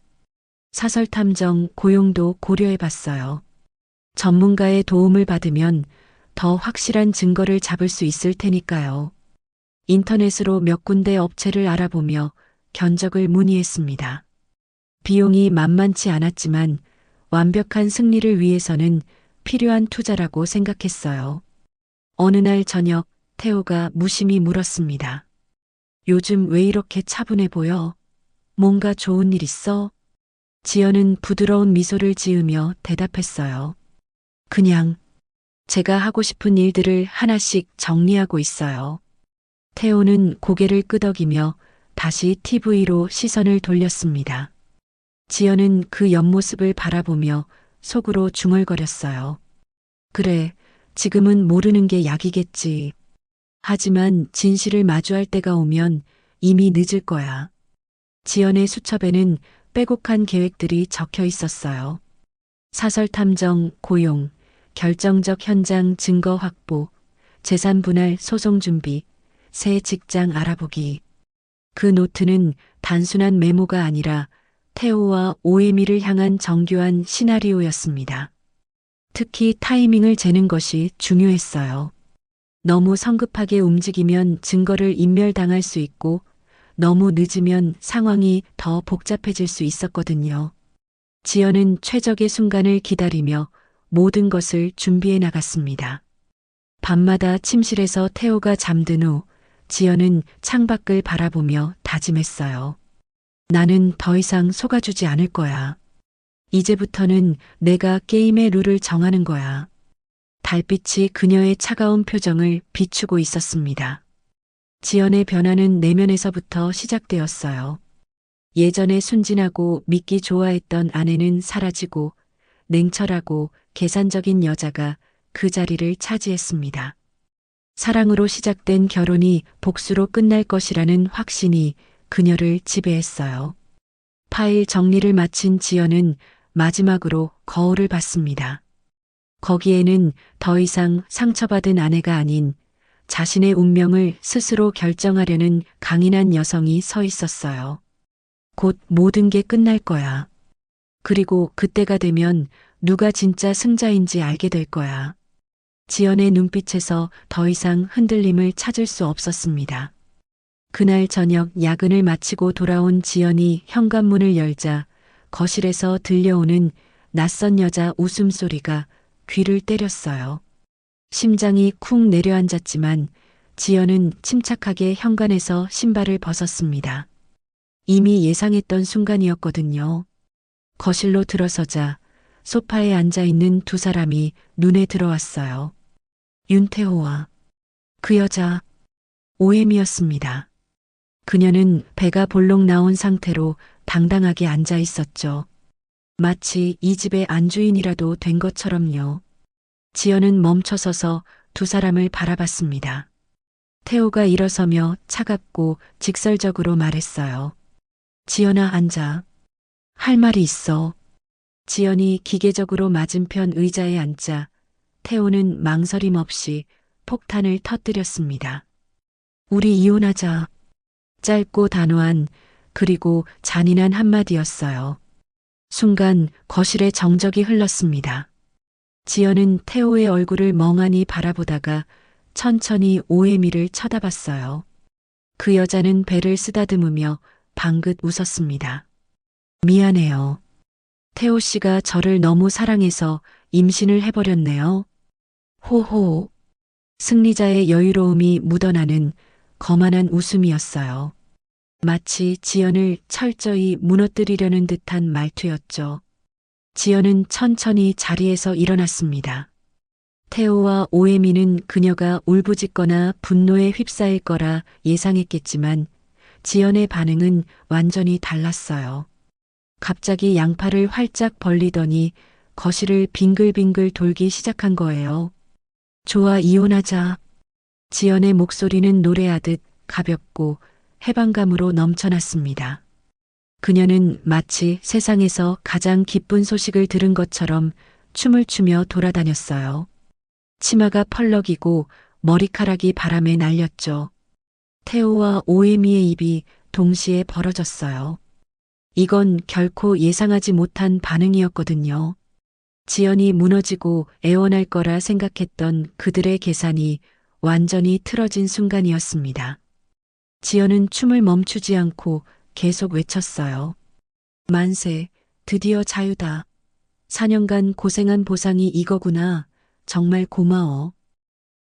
사설 탐정 고용도 고려해 봤어요. 전문가의 도움을 받으면 더 확실한 증거를 잡을 수 있을 테니까요. 인터넷으로 몇 군데 업체를 알아보며 견적을 문의했습니다. 비용이 만만치 않았지만 완벽한 승리를 위해서는 필요한 투자라고 생각했어요. 어느 날 저녁 태호가 무심히 물었습니다. 요즘 왜 이렇게 차분해 보여? 뭔가 좋은 일 있어? 지연은 부드러운 미소를 지으며 대답했어요. 그냥 제가 하고 싶은 일들을 하나씩 정리하고 있어요. 태호는 고개를 끄덕이며 다시 TV로 시선을 돌렸습니다. 지연은 그 옆모습을 바라보며 속으로 중얼거렸어요. 그래, 지금은 모르는 게 약이겠지. 하지만 진실을 마주할 때가 오면 이미 늦을 거야. 지연의 수첩에는 빼곡한 계획들이 적혀 있었어요. 사설 탐정 고용, 결정적 현장 증거 확보, 재산 분할 소송 준비, 새 직장 알아보기. 그 노트는 단순한 메모가 아니라 태호와 오해미를 향한 정교한 시나리오였습니다. 특히 타이밍을 재는 것이 중요했어요. 너무 성급하게 움직이면 증거를 인멸당할 수 있고 너무 늦으면 상황이 더 복잡해질 수 있었거든요. 지연은 최적의 순간을 기다리며 모든 것을 준비해 나갔습니다. 밤마다 침실에서 태호가 잠든 후 지연은 창밖을 바라보며 다짐했어요. 나는 더 이상 속아주지 않을 거야. 이제부터는 내가 게임의 룰을 정하는 거야. 달빛이 그녀의 차가운 표정을 비추고 있었습니다. 지연의 변화는 내면에서부터 시작되었어요. 예전에 순진하고 믿기 좋아했던 아내는 사라지고 냉철하고 계산적인 여자가 그 자리를 차지했습니다. 사랑으로 시작된 결혼이 복수로 끝날 것이라는 확신이 그녀를 지배했어요. 파일 정리를 마친 지연은 마지막으로 거울을 봤습니다. 거기에는 더 이상 상처받은 아내가 아닌 자신의 운명을 스스로 결정하려는 강인한 여성이 서 있었어요. 곧 모든 게 끝날 거야. 그리고 그때가 되면 누가 진짜 승자인지 알게 될 거야. 지연의 눈빛에서 더 이상 흔들림을 찾을 수 없었습니다. 그날 저녁 야근을 마치고 돌아온 지연이 현관문을 열자 거실에서 들려오는 낯선 여자 웃음소리가 귀를 때렸어요. 심장이 쿵 내려앉았지만 지연은 침착하게 현관에서 신발을 벗었습니다. 이미 예상했던 순간이었거든요. 거실로 들어서자 소파에 앉아 있는 두 사람이 눈에 들어왔어요. 윤태호와 그 여자 오엠이었습니다. 그녀는 배가 볼록 나온 상태로 당당하게 앉아 있었죠. 마치 이 집의 안주인이라도 된 것처럼요. 지연은 멈춰서서 두 사람을 바라봤습니다. 태호가 일어서며 차갑고 직설적으로 말했어요. 지연아, 앉아. 할 말이 있어. 지연이 기계적으로 맞은편 의자에 앉자 태호는 망설임 없이 폭탄을 터뜨렸습니다. 우리 이혼하자. 짧고 단호한 그리고 잔인한 한마디였어요. 순간 거실에 정적이 흘렀습니다. 지연은 태호의 얼굴을 멍하니 바라보다가 천천히 오해미를 쳐다봤어요. 그 여자는 배를 쓰다듬으며 방긋 웃었습니다. 미안해요. 태호 씨가 저를 너무 사랑해서 임신을 해버렸네요. 호호. 승리자의 여유로움이 묻어나는 거만한 웃음이었어요. 마치 지연을 철저히 무너뜨리려는 듯한 말투였죠. 지연은 천천히 자리에서 일어났습니다. 태호와 오해미는 그녀가 울부짖거나 분노에 휩싸일 거라 예상했겠지만 지연의 반응은 완전히 달랐어요. 갑자기 양팔을 활짝 벌리더니 거실을 빙글빙글 돌기 시작한 거예요. 좋아, 이혼하자. 지연의 목소리는 노래하듯 가볍고 해방감으로 넘쳐났습니다. 그녀는 마치 세상에서 가장 기쁜 소식을 들은 것처럼 춤을 추며 돌아다녔어요. 치마가 펄럭이고 머리카락이 바람에 날렸죠. 태호와 오해미의 입이 동시에 벌어졌어요. 이건 결코 예상하지 못한 반응이었거든요. 지연이 무너지고 애원할 거라 생각했던 그들의 계산이 완전히 틀어진 순간이었습니다. 지연은 춤을 멈추지 않고 계속 외쳤어요. 만세, 드디어 자유다. 4년간 고생한 보상이 이거구나. 정말 고마워.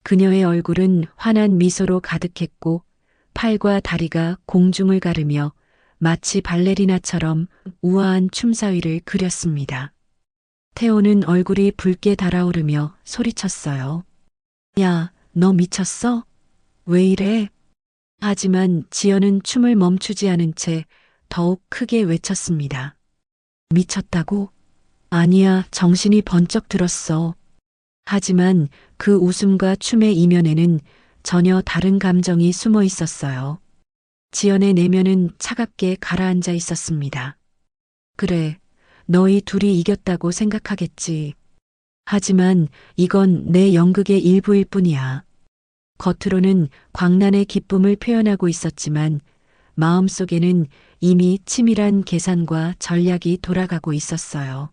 그녀의 얼굴은 환한 미소로 가득했고 팔과 다리가 공중을 가르며 마치 발레리나처럼 우아한 춤사위를 그렸습니다. 태호는 얼굴이 붉게 달아오르며 소리쳤어요. 야, 너 미쳤어? 왜 이래? 하지만 지연은 춤을 멈추지 않은 채 더욱 크게 외쳤습니다. 미쳤다고? 아니야, 정신이 번쩍 들었어. 하지만 그 웃음과 춤의 이면에는 전혀 다른 감정이 숨어 있었어요. 지연의 내면은 차갑게 가라앉아 있었습니다. 그래, 너희 둘이 이겼다고 생각하겠지. 하지만 이건 내 연극의 일부일 뿐이야. 겉으로는 광란의 기쁨을 표현하고 있었지만 마음속에는 이미 치밀한 계산과 전략이 돌아가고 있었어요.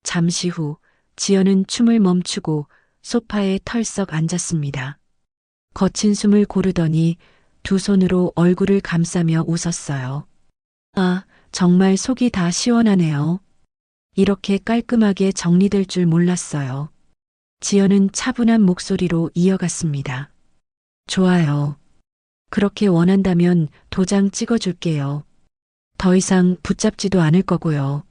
잠시 후 지연은 춤을 멈추고 소파에 털썩 앉았습니다. 거친 숨을 고르더니 두 손으로 얼굴을 감싸며 웃었어요. 아, 정말 속이 다 시원하네요. 이렇게 깔끔하게 정리될 줄 몰랐어요. 지연은 차분한 목소리로 이어갔습니다. 좋아요. 그렇게 원한다면 도장 찍어줄게요. 더 이상 붙잡지도 않을 거고요.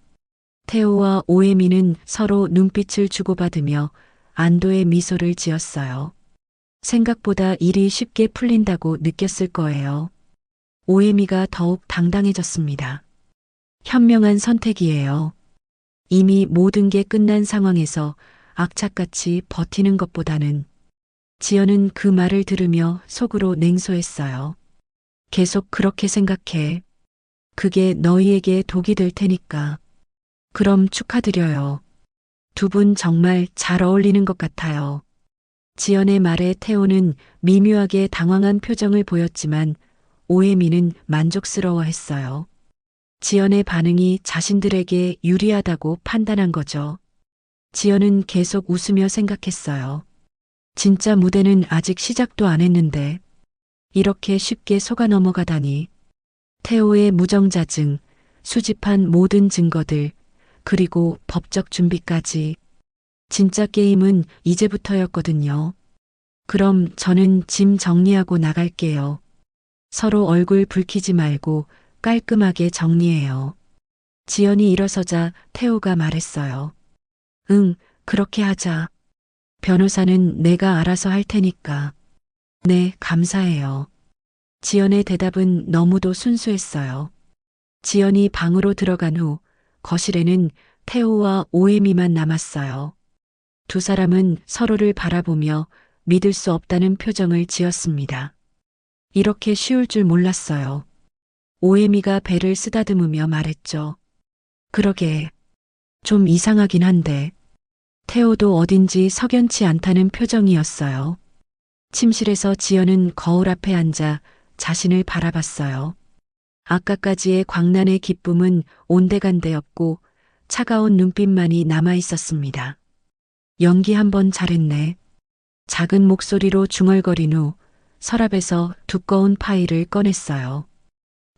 태호와 오해미는 서로 눈빛을 주고받으며 안도의 미소를 지었어요. 생각보다 일이 쉽게 풀린다고 느꼈을 거예요. 오해미가 더욱 당당해졌습니다. 현명한 선택이에요. 이미 모든 게 끝난 상황에서 악착같이 버티는 것보다는. 지연은 그 말을 들으며 속으로 냉소했어요. 계속 그렇게 생각해. 그게 너희에게 독이 될 테니까. 그럼 축하드려요. 두 분 정말 잘 어울리는 것 같아요. 지연의 말에 태호는 미묘하게 당황한 표정을 보였지만 오혜미는 만족스러워했어요. 지연의 반응이 자신들에게 유리하다고 판단한 거죠. 지연은 계속 웃으며 생각했어요. 진짜 무대는 아직 시작도 안 했는데 이렇게 쉽게 속아 넘어가다니. 태호의 무정자증, 수집한 모든 증거들, 그리고 법적 준비까지. 진짜 게임은 이제부터였거든요. 그럼 저는 짐 정리하고 나갈게요. 서로 얼굴 붉히지 말고 깔끔하게 정리해요. 지연이 일어서자 태호가 말했어요. 응, 그렇게 하자. 변호사는 내가 알아서 할 테니까. 네, 감사해요. 지연의 대답은 너무도 순수했어요. 지연이 방으로 들어간 후 거실에는 태호와 오혜미만 남았어요. 두 사람은 서로를 바라보며 믿을 수 없다는 표정을 지었습니다. 이렇게 쉬울 줄 몰랐어요. 오혜미가 배를 쓰다듬으며 말했죠. 그러게. 좀 이상하긴 한데. 태호도 어딘지 석연치 않다는 표정이었어요. 침실에서 지연은 거울 앞에 앉아 자신을 바라봤어요. 아까까지의 광란의 기쁨은 온데간데였고 차가운 눈빛만이 남아 있었습니다. 연기 한번 잘했네. 작은 목소리로 중얼거린 후 서랍에서 두꺼운 파일을 꺼냈어요.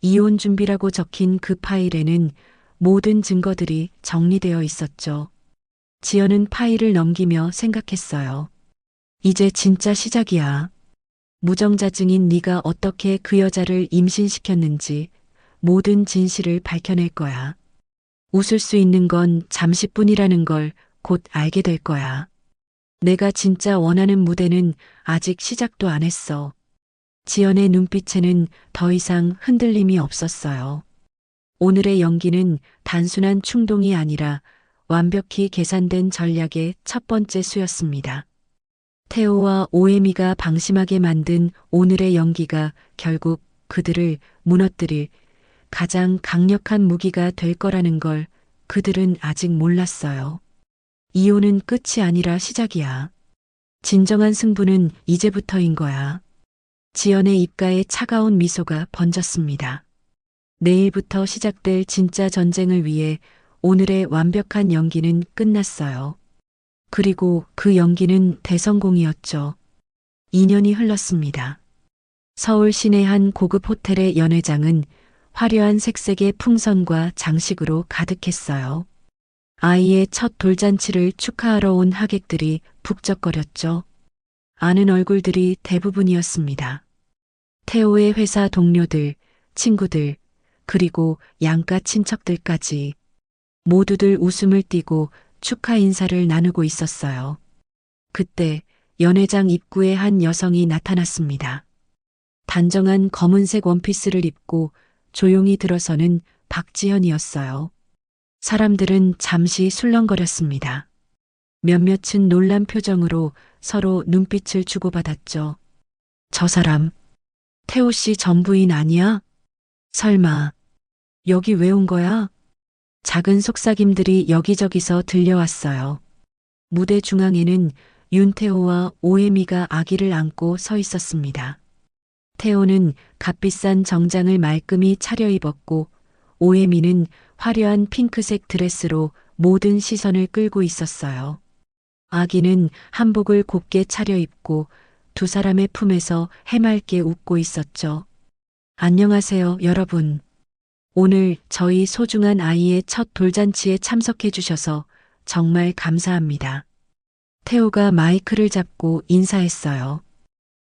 이혼 준비라고 적힌 그 파일에는 모든 증거들이 정리되어 있었죠. 지연은 파일을 넘기며 생각했어요. 이제 진짜 시작이야. 무정자증인 네가 어떻게 그 여자를 임신시켰는지 모든 진실을 밝혀낼 거야. 웃을 수 있는 건 잠시뿐이라는 걸 곧 알게 될 거야. 내가 진짜 원하는 무대는 아직 시작도 안 했어. 지연의 눈빛에는 더 이상 흔들림이 없었어요. 오늘의 연기는 단순한 충동이 아니라 완벽히 계산된 전략의 첫 번째 수였습니다. 태호와 오혜미가 방심하게 만든 오늘의 연기가 결국 그들을 무너뜨릴 가장 강력한 무기가 될 거라는 걸 그들은 아직 몰랐어요. 이혼은 끝이 아니라 시작이야. 진정한 승부는 이제부터인 거야. 지연의 입가에 차가운 미소가 번졌습니다. 내일부터 시작될 진짜 전쟁을 위해 오늘의 완벽한 연기는 끝났어요. 그리고 그 연기는 대성공이었죠. 2년이 흘렀습니다. 서울 시내 한 고급 호텔의 연회장은 화려한 색색의 풍선과 장식으로 가득했어요. 아이의 첫 돌잔치를 축하하러 온 하객들이 북적거렸죠. 아는 얼굴들이 대부분이었습니다. 태호의 회사 동료들, 친구들, 그리고 양가 친척들까지 모두들 웃음을 띠고 축하 인사를 나누고 있었어요. 그때 연회장 입구에 한 여성이 나타났습니다. 단정한 검은색 원피스를 입고 조용히 들어서는 박지현이었어요. 사람들은 잠시 술렁거렸습니다. 몇몇은 놀란 표정으로 서로 눈빛을 주고받았죠. 저 사람, 태호 씨 전부인 아니야? 설마, 여기 왜 온 거야? 작은 속삭임들이 여기저기서 들려왔어요. 무대 중앙에는 윤태호와 오혜미가 아기를 안고 서 있었습니다. 태호는 값비싼 정장을 말끔히 차려입었고 오혜미는 화려한 핑크색 드레스로 모든 시선을 끌고 있었어요. 아기는 한복을 곱게 차려입고 두 사람의 품에서 해맑게 웃고 있었죠. 안녕하세요, 여러분. 오늘 저희 소중한 아이의 첫 돌잔치에 참석해 주셔서 정말 감사합니다. 태호가 마이크를 잡고 인사했어요.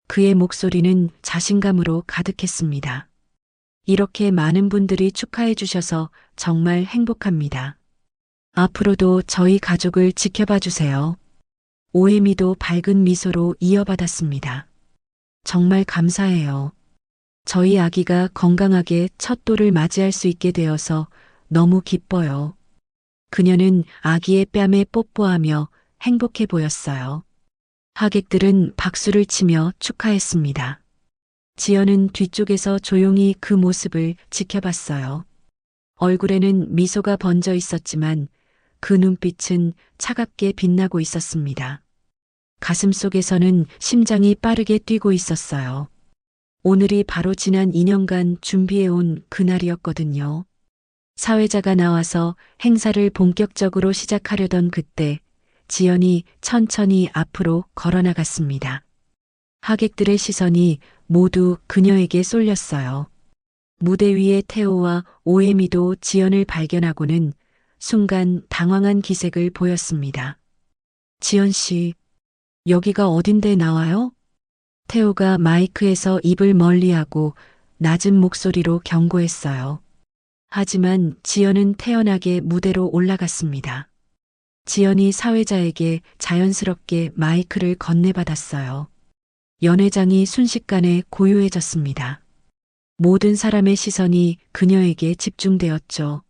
그의 목소리는 자신감으로 가득했습니다. 이렇게 많은 분들이 축하해 주셔서 정말 행복합니다. 앞으로도 저희 가족을 지켜봐 주세요. 오혜미도 밝은 미소로 이어받았습니다. 정말 감사해요. 저희 아기가 건강하게 첫 돌을 맞이할 수 있게 되어서 너무 기뻐요. 그녀는 아기의 뺨에 뽀뽀하며 행복해 보였어요. 하객들은 박수를 치며 축하했습니다. 지연은 뒤쪽에서 조용히 그 모습을 지켜봤어요. 얼굴에는 미소가 번져 있었지만 그 눈빛은 차갑게 빛나고 있었습니다. 가슴속에서는 심장이 빠르게 뛰고 있었어요. 오늘이 바로 지난 2년간 준비해온 그날이었거든요. 사회자가 나와서 행사를 본격적으로 시작하려던 그때 지연이 천천히 앞으로 걸어나갔습니다. 하객들의 시선이 모두 그녀에게 쏠렸어요. 무대 위에 태호와 오해미도 지연을 발견하고는 순간 당황한 기색을 보였습니다. 지연 씨, 여기가 어딘데 나와요? 태호가 마이크에서 입을 멀리하고 낮은 목소리로 경고했어요. 하지만 지연은 태연하게 무대로 올라갔습니다. 지연이 사회자에게 자연스럽게 마이크를 건네받았어요. 연회장이 순식간에 고요해졌습니다. 모든 사람의 시선이 그녀에게 집중되었죠.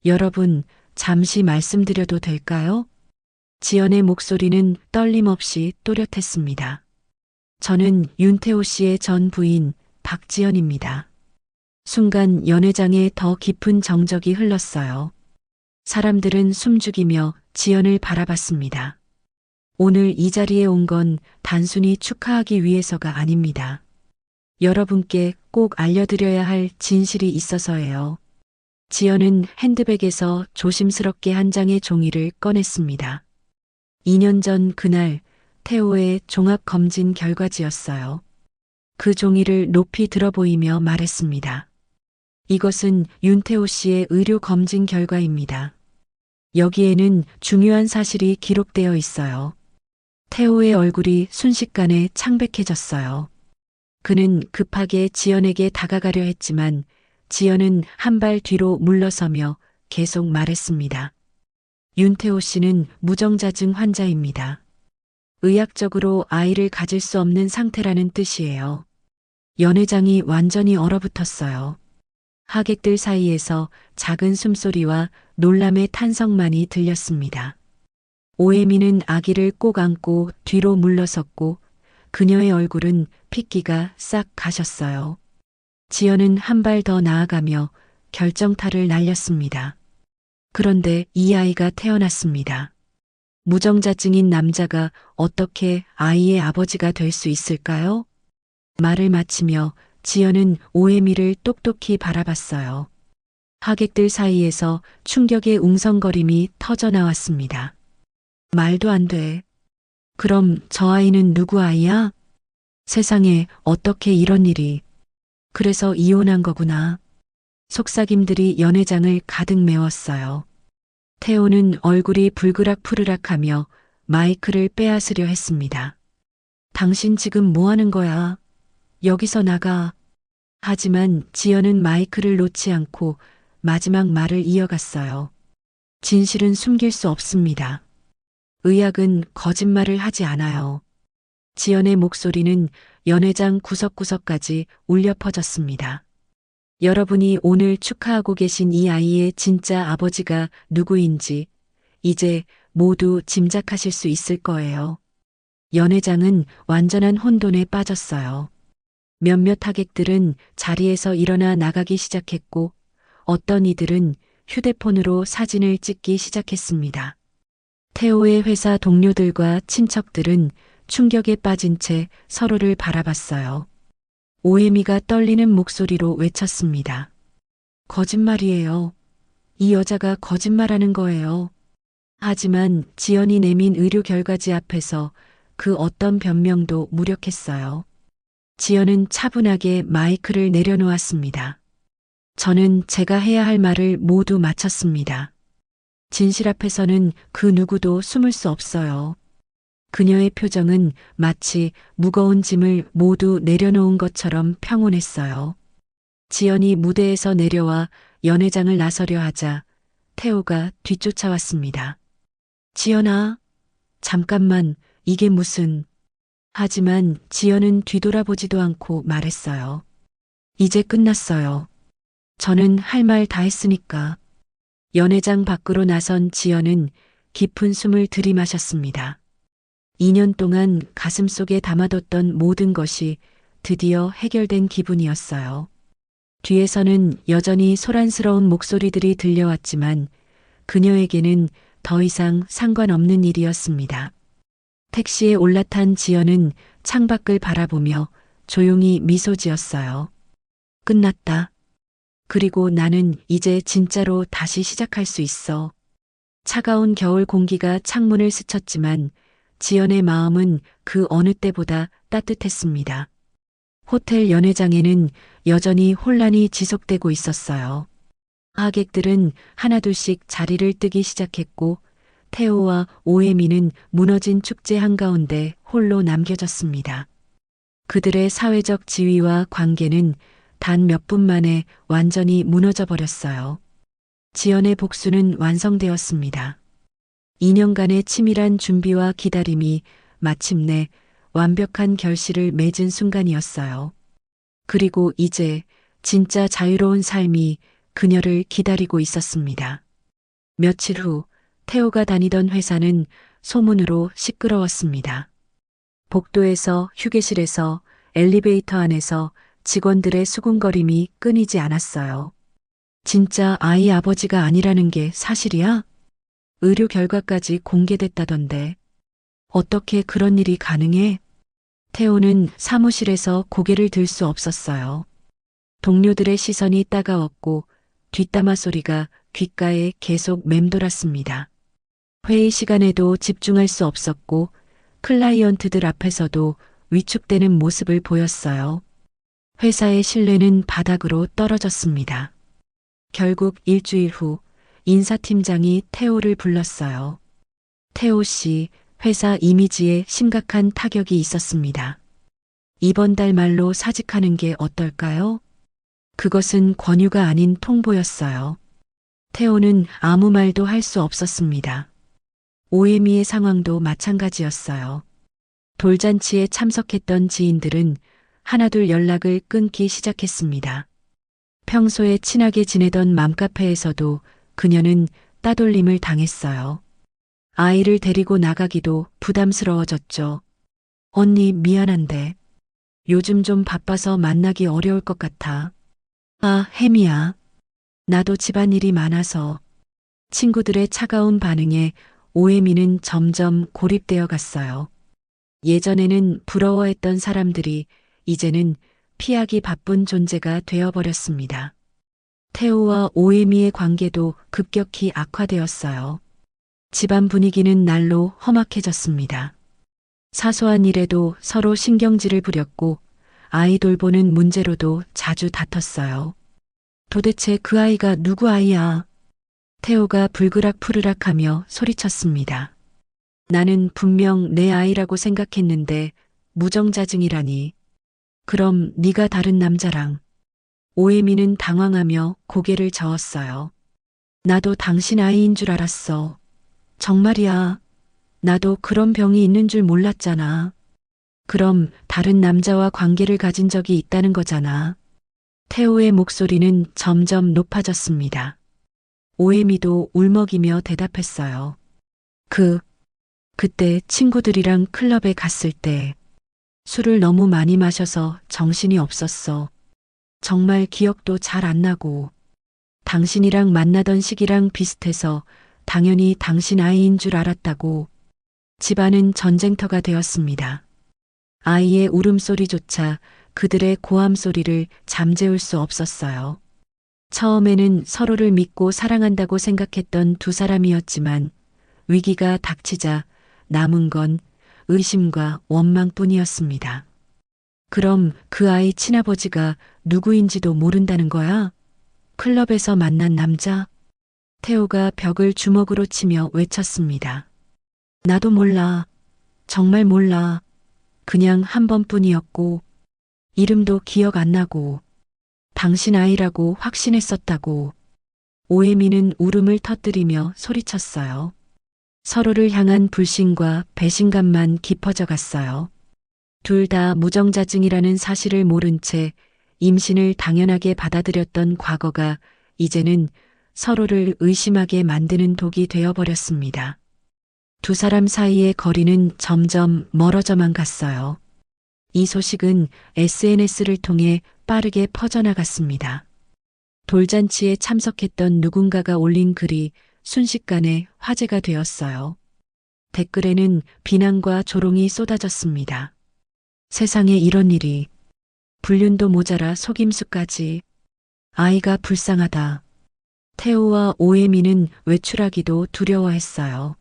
여러분, 잠시 말씀드려도 될까요? 지연의 목소리는 떨림 없이 또렷했습니다. 저는 윤태호 씨의 전 부인 박지연입니다. 순간 연회장에 더 깊은 정적이 흘렀어요. 사람들은 숨죽이며 지연을 바라봤습니다. 오늘 이 자리에 온 건 단순히 축하하기 위해서가 아닙니다. 여러분께 꼭 알려드려야 할 진실이 있어서예요. 지연은 핸드백에서 조심스럽게 한 장의 종이를 꺼냈습니다. 2년 전 그날 태호의 종합검진 결과지였어요. 그 종이를 높이 들어 보이며 말했습니다. 이것은 윤태호 씨의 의료검진 결과입니다. 여기에는 중요한 사실이 기록되어 있어요. 태호의 얼굴이 순식간에 창백해졌어요. 그는 급하게 지연에게 다가가려 했지만 지연은 한 발 뒤로 물러서며 계속 말했습니다. 윤태호 씨는 무정자증 환자입니다. 의학적으로 아이를 가질 수 없는 상태라는 뜻이에요. 연회장이 완전히 얼어붙었어요. 하객들 사이에서 작은 숨소리와 놀람의 탄성만이 들렸습니다. 오해미는 아기를 꼭 안고 뒤로 물러섰고 그녀의 얼굴은 핏기가 싹 가셨어요. 지연은 한 발 더 나아가며 결정타를 날렸습니다. 그런데 이 아이가 태어났습니다. 무정자증인 남자가 어떻게 아이의 아버지가 될 수 있을까요? 말을 마치며 지연은 오해미를 똑똑히 바라봤어요. 하객들 사이에서 충격의 웅성거림이 터져 나왔습니다. 말도 안 돼. 그럼 저 아이는 누구 아이야? 세상에 어떻게 이런 일이. 그래서 이혼한 거구나. 속삭임들이 연회장을 가득 메웠어요. 태호는 얼굴이 불그락푸르락하며 마이크를 빼앗으려 했습니다. 당신 지금 뭐 하는 거야? 여기서 나가. 하지만 지연은 마이크를 놓지 않고 마지막 말을 이어갔어요. 진실은 숨길 수 없습니다. 의학은 거짓말을 하지 않아요. 지연의 목소리는 연회장 구석구석까지 울려 퍼졌습니다. 여러분이 오늘 축하하고 계신 이 아이의 진짜 아버지가 누구인지 이제 모두 짐작하실 수 있을 거예요. 연회장은 완전한 혼돈에 빠졌어요. 몇몇 하객들은 자리에서 일어나 나가기 시작했고 어떤 이들은 휴대폰으로 사진을 찍기 시작했습니다. 태호의 회사 동료들과 친척들은 충격에 빠진 채 서로를 바라봤어요. 오해미가 떨리는 목소리로 외쳤습니다. 거짓말이에요. 이 여자가 거짓말하는 거예요. 하지만 지연이 내민 의료 결과지 앞에서 그 어떤 변명도 무력했어요. 지연은 차분하게 마이크를 내려놓았습니다. 저는 제가 해야 할 말을 모두 마쳤습니다. 진실 앞에서는 그 누구도 숨을 수 없어요. 그녀의 표정은 마치 무거운 짐을 모두 내려놓은 것처럼 평온했어요. 지연이 무대에서 내려와 연회장을 나서려 하자 태호가 뒤쫓아왔습니다. 지연아, 잠깐만, 이게 무슨... 하지만 지연은 뒤돌아보지도 않고 말했어요. 이제 끝났어요. 저는 할 말 다 했으니까. 연회장 밖으로 나선 지연은 깊은 숨을 들이마셨습니다. 2년 동안 가슴속에 담아뒀던 모든 것이 드디어 해결된 기분이었어요. 뒤에서는 여전히 소란스러운 목소리들이 들려왔지만 그녀에게는 더 이상 상관없는 일이었습니다. 택시에 올라탄 지연은 창밖을 바라보며 조용히 미소 지었어요. 끝났다. 그리고 나는 이제 진짜로 다시 시작할 수 있어. 차가운 겨울 공기가 창문을 스쳤지만 지연의 마음은 그 어느 때보다 따뜻했습니다. 호텔 연회장에는 여전히 혼란이 지속되고 있었어요. 하객들은 하나둘씩 자리를 뜨기 시작했고 태호와 오해미는 무너진 축제 한가운데 홀로 남겨졌습니다. 그들의 사회적 지위와 관계는 단 몇 분 만에 완전히 무너져 버렸어요. 지연의 복수는 완성되었습니다. 2년간의 치밀한 준비와 기다림이 마침내 완벽한 결실을 맺은 순간이었어요. 그리고 이제 진짜 자유로운 삶이 그녀를 기다리고 있었습니다. 며칠 후 태호가 다니던 회사는 소문으로 시끄러웠습니다. 복도에서, 휴게실에서, 엘리베이터 안에서 직원들의 수군거림이 끊이지 않았어요. 진짜 아이 아버지가 아니라는 게 사실이야? 의료 결과까지 공개됐다던데. 어떻게 그런 일이 가능해? 태호는 사무실에서 고개를 들 수 없었어요. 동료들의 시선이 따가웠고 뒷담화 소리가 귓가에 계속 맴돌았습니다. 회의 시간에도 집중할 수 없었고 클라이언트들 앞에서도 위축되는 모습을 보였어요. 회사의 신뢰는 바닥으로 떨어졌습니다. 결국 일주일 후 인사팀장이 태호를 불렀어요. 태호 씨, 회사 이미지에 심각한 타격이 있었습니다. 이번 달 말로 사직하는 게 어떨까요? 그것은 권유가 아닌 통보였어요. 태호는 아무 말도 할 수 없었습니다. 오해미의 상황도 마찬가지였어요. 돌잔치에 참석했던 지인들은 하나둘 연락을 끊기 시작했습니다. 평소에 친하게 지내던 맘카페에서도 그녀는 따돌림을 당했어요. 아이를 데리고 나가기도 부담스러워졌죠. 언니 미안한데 요즘 좀 바빠서 만나기 어려울 것 같아. 아, 혜미야. 나도 집안일이 많아서. 친구들의 차가운 반응에 오해미는 점점 고립되어 갔어요. 예전에는 부러워했던 사람들이 이제는 피하기 바쁜 존재가 되어버렸습니다. 태호와 오해미의 관계도 급격히 악화되었어요. 집안 분위기는 날로 험악해졌습니다. 사소한 일에도 서로 신경질을 부렸고 아이 돌보는 문제로도 자주 다퉜어요. 도대체 그 아이가 누구 아이야? 태호가 불그락푸르락하며 소리쳤습니다. 나는 분명 내 아이라고 생각했는데 무정자증이라니. 그럼 네가 다른 남자랑. 오해미는 당황하며 고개를 저었어요. 나도 당신 아이인 줄 알았어. 정말이야. 나도 그런 병이 있는 줄 몰랐잖아. 그럼 다른 남자와 관계를 가진 적이 있다는 거잖아. 태호의 목소리는 점점 높아졌습니다. 오해미도 울먹이며 대답했어요. 그때 친구들이랑 클럽에 갔을 때 술을 너무 많이 마셔서 정신이 없었어. 정말 기억도 잘 안 나고 당신이랑 만나던 시기랑 비슷해서 당연히 당신 아이인 줄 알았다고. 집안은 전쟁터가 되었습니다. 아이의 울음소리조차 그들의 고함 소리를 잠재울 수 없었어요. 처음에는 서로를 믿고 사랑한다고 생각했던 두 사람이었지만 위기가 닥치자 남은 건 의심과 원망뿐이었습니다. 그럼 그 아이 친아버지가 누구인지도 모른다는 거야? 클럽에서 만난 남자? 태호가 벽을 주먹으로 치며 외쳤습니다. 나도 몰라. 정말 몰라. 그냥 한 번뿐이었고 이름도 기억 안 나고 당신 아이라고 확신했었다고. 오해미는 울음을 터뜨리며 소리쳤어요. 서로를 향한 불신과 배신감만 깊어져 갔어요. 둘 다 무정자증이라는 사실을 모른 채 임신을 당연하게 받아들였던 과거가 이제는 서로를 의심하게 만드는 독이 되어버렸습니다. 두 사람 사이의 거리는 점점 멀어져만 갔어요. 이 소식은 SNS를 통해 빠르게 퍼져나갔습니다. 돌잔치에 참석했던 누군가가 올린 글이 순식간에 화제가 되었어요. 댓글에는 비난과 조롱이 쏟아졌습니다. 세상에 이런 일이, 불륜도 모자라 속임수까지, 아이가 불쌍하다. 태호와 오예미는 외출하기도 두려워했어요.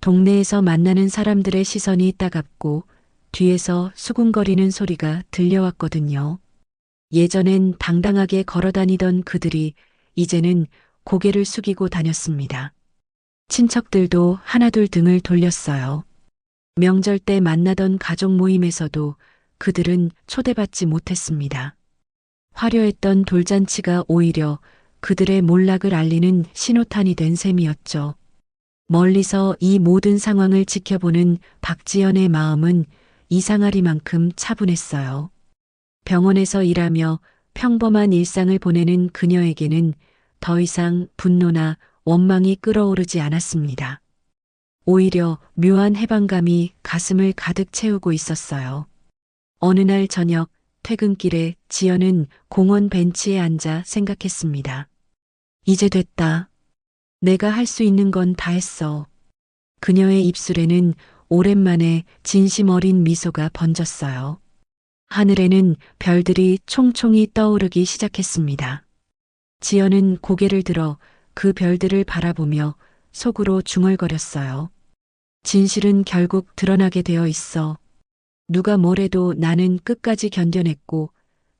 동네에서 만나는 사람들의 시선이 따갑고 뒤에서 수군거리는 소리가 들려왔거든요. 예전엔 당당하게 걸어다니던 그들이 이제는 고개를 숙이고 다녔습니다. 친척들도 하나둘 등을 돌렸어요. 명절 때 만나던 가족 모임에서도 그들은 초대받지 못했습니다. 화려했던 돌잔치가 오히려 그들의 몰락을 알리는 신호탄이 된 셈이었죠. 멀리서 이 모든 상황을 지켜보는 박지연의 마음은 이상하리만큼 차분했어요. 병원에서 일하며 평범한 일상을 보내는 그녀에게는 더 이상 분노나 원망이 끓어오르지 않았습니다. 오히려 묘한 해방감이 가슴을 가득 채우고 있었어요. 어느 날 저녁 퇴근길에 지연은 공원 벤치에 앉아 생각했습니다. 이제 됐다. 내가 할 수 있는 건 다 했어. 그녀의 입술에는 오랜만에 진심 어린 미소가 번졌어요. 하늘에는 별들이 총총히 떠오르기 시작했습니다. 지연은 고개를 들어 그 별들을 바라보며 속으로 중얼거렸어요. 진실은 결국 드러나게 되어 있어. 누가 뭐래도 나는 끝까지 견뎌냈고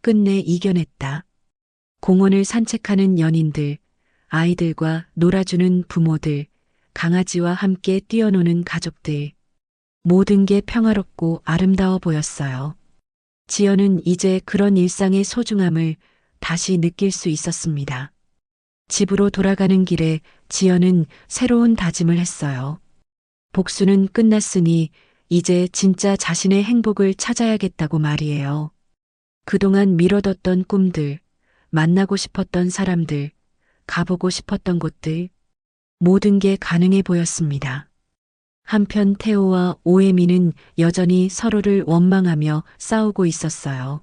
끝내 이겨냈다. 공원을 산책하는 연인들, 아이들과 놀아주는 부모들, 강아지와 함께 뛰어노는 가족들. 모든 게 평화롭고 아름다워 보였어요. 지연은 이제 그런 일상의 소중함을 다시 느낄 수 있었습니다. 집으로 돌아가는 길에 지연은 새로운 다짐을 했어요. 복수는 끝났으니 이제 진짜 자신의 행복을 찾아야겠다고 말이에요. 그동안 미뤄뒀던 꿈들, 만나고 싶었던 사람들, 가보고 싶었던 곳들, 모든 게 가능해 보였습니다. 한편 태호와 오해미는 여전히 서로를 원망하며 싸우고 있었어요.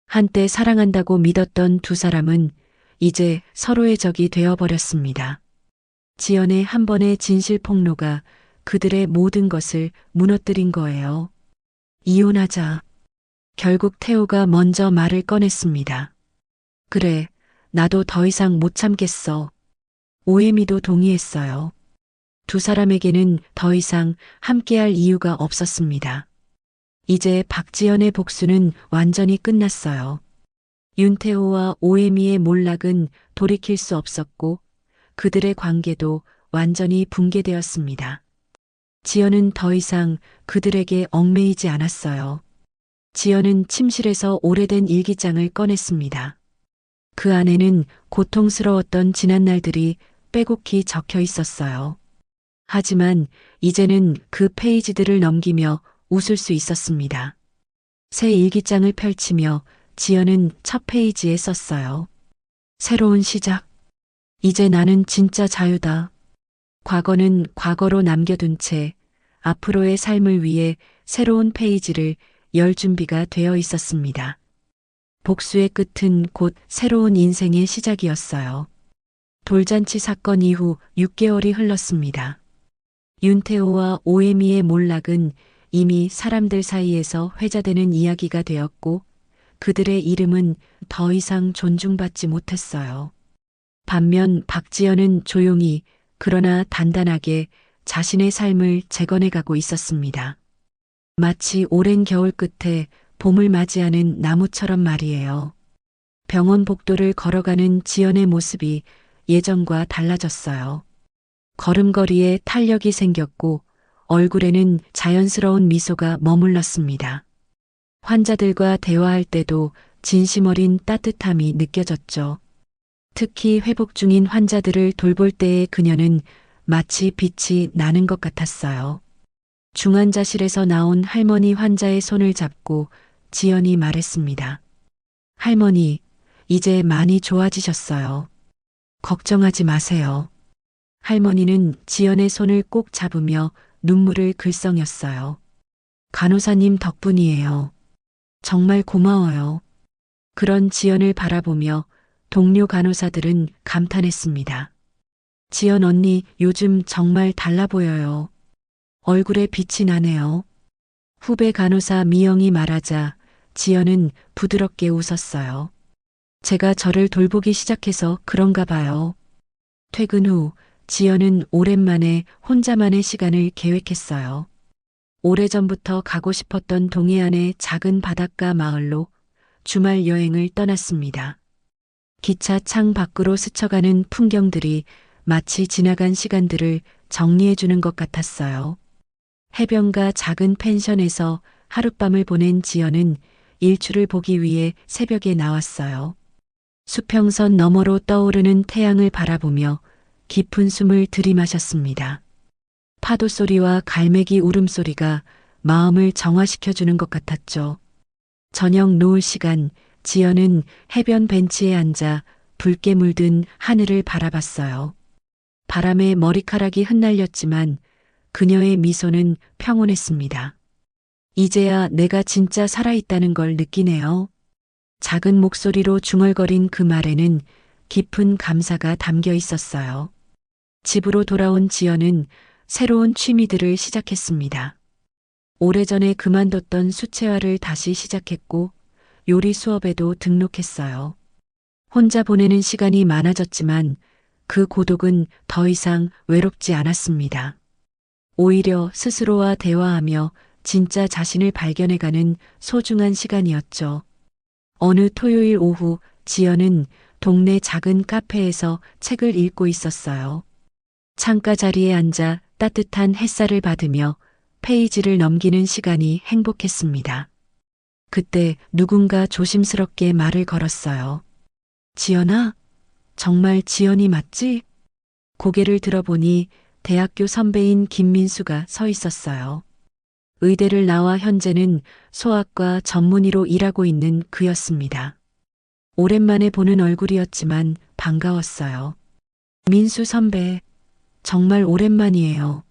한때 사랑한다고 믿었던 두 사람은 이제 서로의 적이 되어버렸습니다. 지연의 한 번의 진실 폭로가 그들의 모든 것을 무너뜨린 거예요. 이혼하자. 결국 태호가 먼저 말을 꺼냈습니다. 그래, 나도 더 이상 못 참겠어. 오해미도 동의했어요. 두 사람에게는 더 이상 함께할 이유가 없었습니다. 이제 박지연의 복수는 완전히 끝났어요. 윤태호와 오해미의 몰락은 돌이킬 수 없었고 그들의 관계도 완전히 붕괴되었습니다. 지연은 더 이상 그들에게 얽매이지 않았어요. 지연은 침실에서 오래된 일기장을 꺼냈습니다. 그 안에는 고통스러웠던 지난날들이 빼곡히 적혀 있었어요. 하지만 이제는 그 페이지들을 넘기며 웃을 수 있었습니다. 새 일기장을 펼치며 지연은 첫 페이지에 썼어요. 새로운 시작. 이제 나는 진짜 자유다. 과거는 과거로 남겨둔 채 앞으로의 삶을 위해 새로운 페이지를 열 준비가 되어 있었습니다. 복수의 끝은 곧 새로운 인생의 시작이었어요. 돌잔치 사건 이후 6개월이 흘렀습니다. 윤태호와 오해미의 몰락은 이미 사람들 사이에서 회자되는 이야기가 되었고 그들의 이름은 더 이상 존중받지 못했어요. 반면 박지연은 조용히 그러나 단단하게 자신의 삶을 재건해가고 있었습니다. 마치 오랜 겨울 끝에 봄을 맞이하는 나무처럼 말이에요. 병원 복도를 걸어가는 지연의 모습이 예전과 달라졌어요. 걸음걸이에 탄력이 생겼고 얼굴에는 자연스러운 미소가 머물렀습니다. 환자들과 대화할 때도 진심 어린 따뜻함이 느껴졌죠. 특히 회복 중인 환자들을 돌볼 때의 그녀는 마치 빛이 나는 것 같았어요. 중환자실에서 나온 할머니 환자의 손을 잡고 지연이 말했습니다. 할머니, 이제 많이 좋아지셨어요. 걱정하지 마세요. 할머니는 지연의 손을 꼭 잡으며 눈물을 글썽였어요. 간호사님 덕분이에요. 정말 고마워요. 그런 지연을 바라보며 동료 간호사들은 감탄했습니다. 지연 언니 요즘 정말 달라 보여요. 얼굴에 빛이 나네요. 후배 간호사 미영이 말하자 지연은 부드럽게 웃었어요. 제가 저를 돌보기 시작해서 그런가 봐요. 퇴근 후 지연은 오랜만에 혼자만의 시간을 계획했어요. 오래전부터 가고 싶었던 동해안의 작은 바닷가 마을로 주말 여행을 떠났습니다. 기차 창 밖으로 스쳐가는 풍경들이 마치 지나간 시간들을 정리해주는 것 같았어요. 해변가 작은 펜션에서 하룻밤을 보낸 지연은 일출을 보기 위해 새벽에 나왔어요. 수평선 너머로 떠오르는 태양을 바라보며 깊은 숨을 들이마셨습니다. 파도 소리와 갈매기 울음소리가 마음을 정화시켜주는 것 같았죠. 저녁 노을 시간, 지연은 해변 벤치에 앉아 붉게 물든 하늘을 바라봤어요. 바람에 머리카락이 흩날렸지만 그녀의 미소는 평온했습니다. 이제야 내가 진짜 살아있다는 걸 느끼네요. 작은 목소리로 중얼거린 그 말에는 깊은 감사가 담겨 있었어요. 집으로 돌아온 지연은 새로운 취미들을 시작했습니다. 오래전에 그만뒀던 수채화를 다시 시작했고 요리 수업에도 등록했어요. 혼자 보내는 시간이 많아졌지만 그 고독은 더 이상 외롭지 않았습니다. 오히려 스스로와 대화하며 진짜 자신을 발견해가는 소중한 시간이었죠. 어느 토요일 오후 지연은 동네 작은 카페에서 책을 읽고 있었어요. 창가 자리에 앉아 따뜻한 햇살을 받으며 페이지를 넘기는 시간이 행복했습니다. 그때 누군가 조심스럽게 말을 걸었어요. 지연아, 정말 지연이 맞지? 고개를 들어보니 대학교 선배인 김민수가 서 있었어요. 의대를 나와 현재는 소아과 전문의로 일하고 있는 그였습니다. 오랜만에 보는 얼굴이었지만 반가웠어요. 민수 선배, 정말 오랜만이에요.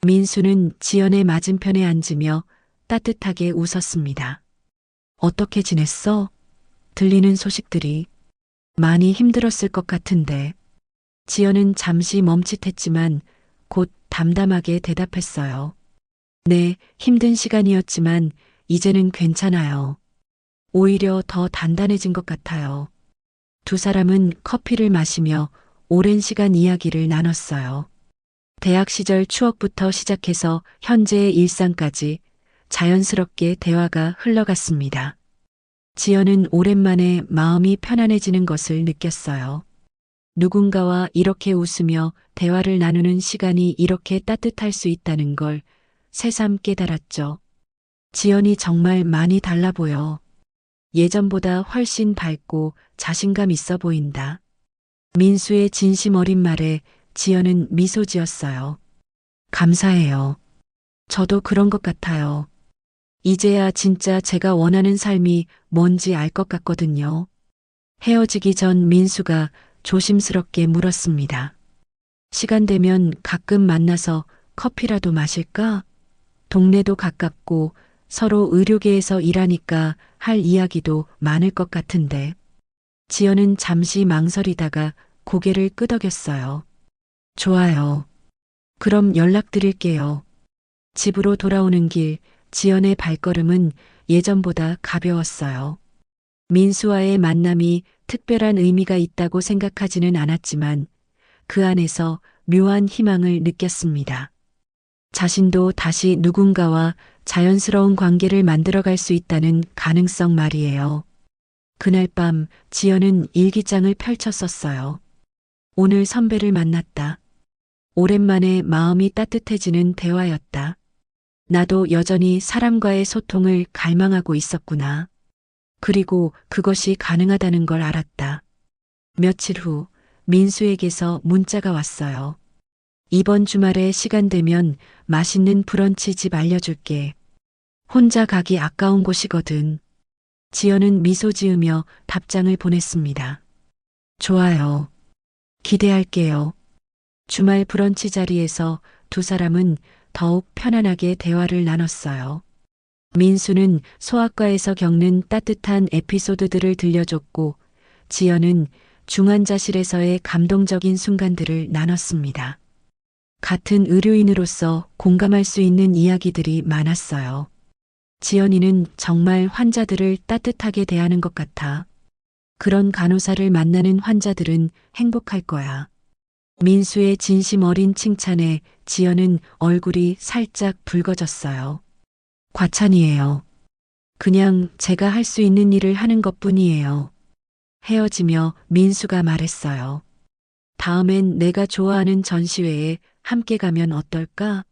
민수는 지연의 맞은편에 앉으며 따뜻하게 웃었습니다. 어떻게 지냈어? 들리는 소식들이 많이 힘들었을 것 같은데. 지연은 잠시 멈칫했지만 곧 담담하게 대답했어요. 네, 힘든 시간이었지만 이제는 괜찮아요. 오히려 더 단단해진 것 같아요. 두 사람은 커피를 마시며 오랜 시간 이야기를 나눴어요. 대학 시절 추억부터 시작해서 현재의 일상까지 자연스럽게 대화가 흘러갔습니다. 지연은 오랜만에 마음이 편안해지는 것을 느꼈어요. 누군가와 이렇게 웃으며 대화를 나누는 시간이 이렇게 따뜻할 수 있다는 걸 새삼 깨달았죠. 지연이 정말 많이 달라 보여. 예전보다 훨씬 밝고 자신감 있어 보인다. 민수의 진심 어린 말에 지연은 미소 지었어요. 감사해요. 저도 그런 것 같아요. 이제야 진짜 제가 원하는 삶이 뭔지 알 것 같거든요. 헤어지기 전 민수가 조심스럽게 물었습니다. 시간 되면 가끔 만나서 커피라도 마실까? 동네도 가깝고 서로 의료계에서 일하니까 할 이야기도 많을 것 같은데. 지연은 잠시 망설이다가 고개를 끄덕였어요. 좋아요. 그럼 연락드릴게요. 집으로 돌아오는 길, 지연의 발걸음은 예전보다 가벼웠어요. 민수와의 만남이 특별한 의미가 있다고 생각하지는 않았지만 그 안에서 묘한 희망을 느꼈습니다. 자신도 다시 누군가와 자연스러운 관계를 만들어갈 수 있다는 가능성 말이에요. 그날 밤 지연은 일기장을 펼쳤었어요. 오늘 선배를 만났다. 오랜만에 마음이 따뜻해지는 대화였다. 나도 여전히 사람과의 소통을 갈망하고 있었구나. 그리고 그것이 가능하다는 걸 알았다. 며칠 후 민수에게서 문자가 왔어요. 이번 주말에 시간 되면 맛있는 브런치 집 알려줄게. 혼자 가기 아까운 곳이거든. 지연은 미소 지으며 답장을 보냈습니다. 좋아요. 기대할게요. 주말 브런치 자리에서 두 사람은 더욱 편안하게 대화를 나눴어요. 민수는 소아과에서 겪는 따뜻한 에피소드들을 들려줬고, 지연은 중환자실에서의 감동적인 순간들을 나눴습니다. 같은 의료인으로서 공감할 수 있는 이야기들이 많았어요. 지연이는 정말 환자들을 따뜻하게 대하는 것 같아. 그런 간호사를 만나는 환자들은 행복할 거야. 민수의 진심 어린 칭찬에 지연은 얼굴이 살짝 붉어졌어요. 과찬이에요. 그냥 제가 할 수 있는 일을 하는 것뿐이에요. 헤어지며 민수가 말했어요. 다음엔 내가 좋아하는 전시회에 함께 가면 어떨까?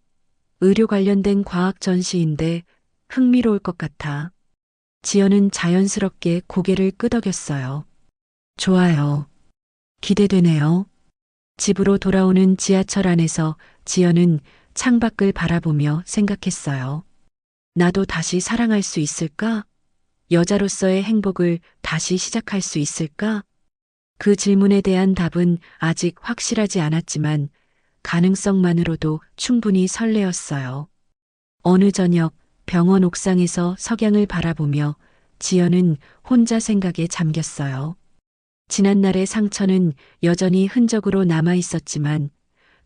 의료 관련된 과학 전시인데 흥미로울 것 같아. 지연은 자연스럽게 고개를 끄덕였어요. 좋아요. 기대되네요. 집으로 돌아오는 지하철 안에서 지연은 창밖을 바라보며 생각했어요. 나도 다시 사랑할 수 있을까? 여자로서의 행복을 다시 시작할 수 있을까? 그 질문에 대한 답은 아직 확실하지 않았지만 가능성만으로도 충분히 설레었어요. 어느 저녁 병원 옥상에서 석양을 바라보며 지연은 혼자 생각에 잠겼어요. 지난날의 상처는 여전히 흔적으로 남아 있었지만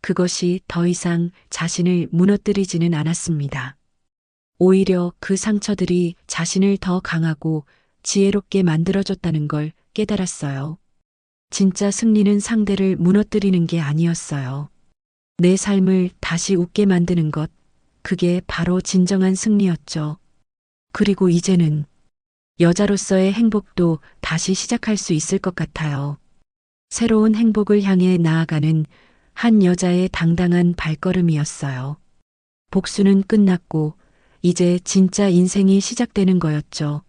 그것이 더 이상 자신을 무너뜨리지는 않았습니다. 오히려 그 상처들이 자신을 더 강하고 지혜롭게 만들어줬다는 걸 깨달았어요. 진짜 승리는 상대를 무너뜨리는 게 아니었어요. 내 삶을 다시 웃게 만드는 것, 그게 바로 진정한 승리였죠. 그리고 이제는 여자로서의 행복도 다시 시작할 수 있을 것 같아요. 새로운 행복을 향해 나아가는 한 여자의 당당한 발걸음이었어요. 복수는 끝났고 이제 진짜 인생이 시작되는 거였죠.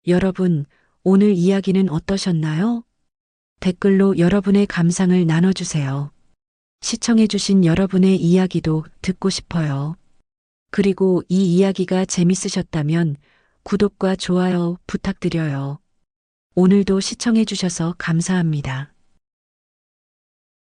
여러분, 오늘 이야기는 어떠셨나요? 댓글로 여러분의 감상을 나눠주세요. 시청해주신 여러분의 이야기도 듣고 싶어요. 그리고 이 이야기가 재밌으셨다면 구독과 좋아요 부탁드려요. 오늘도 시청해주셔서 감사합니다.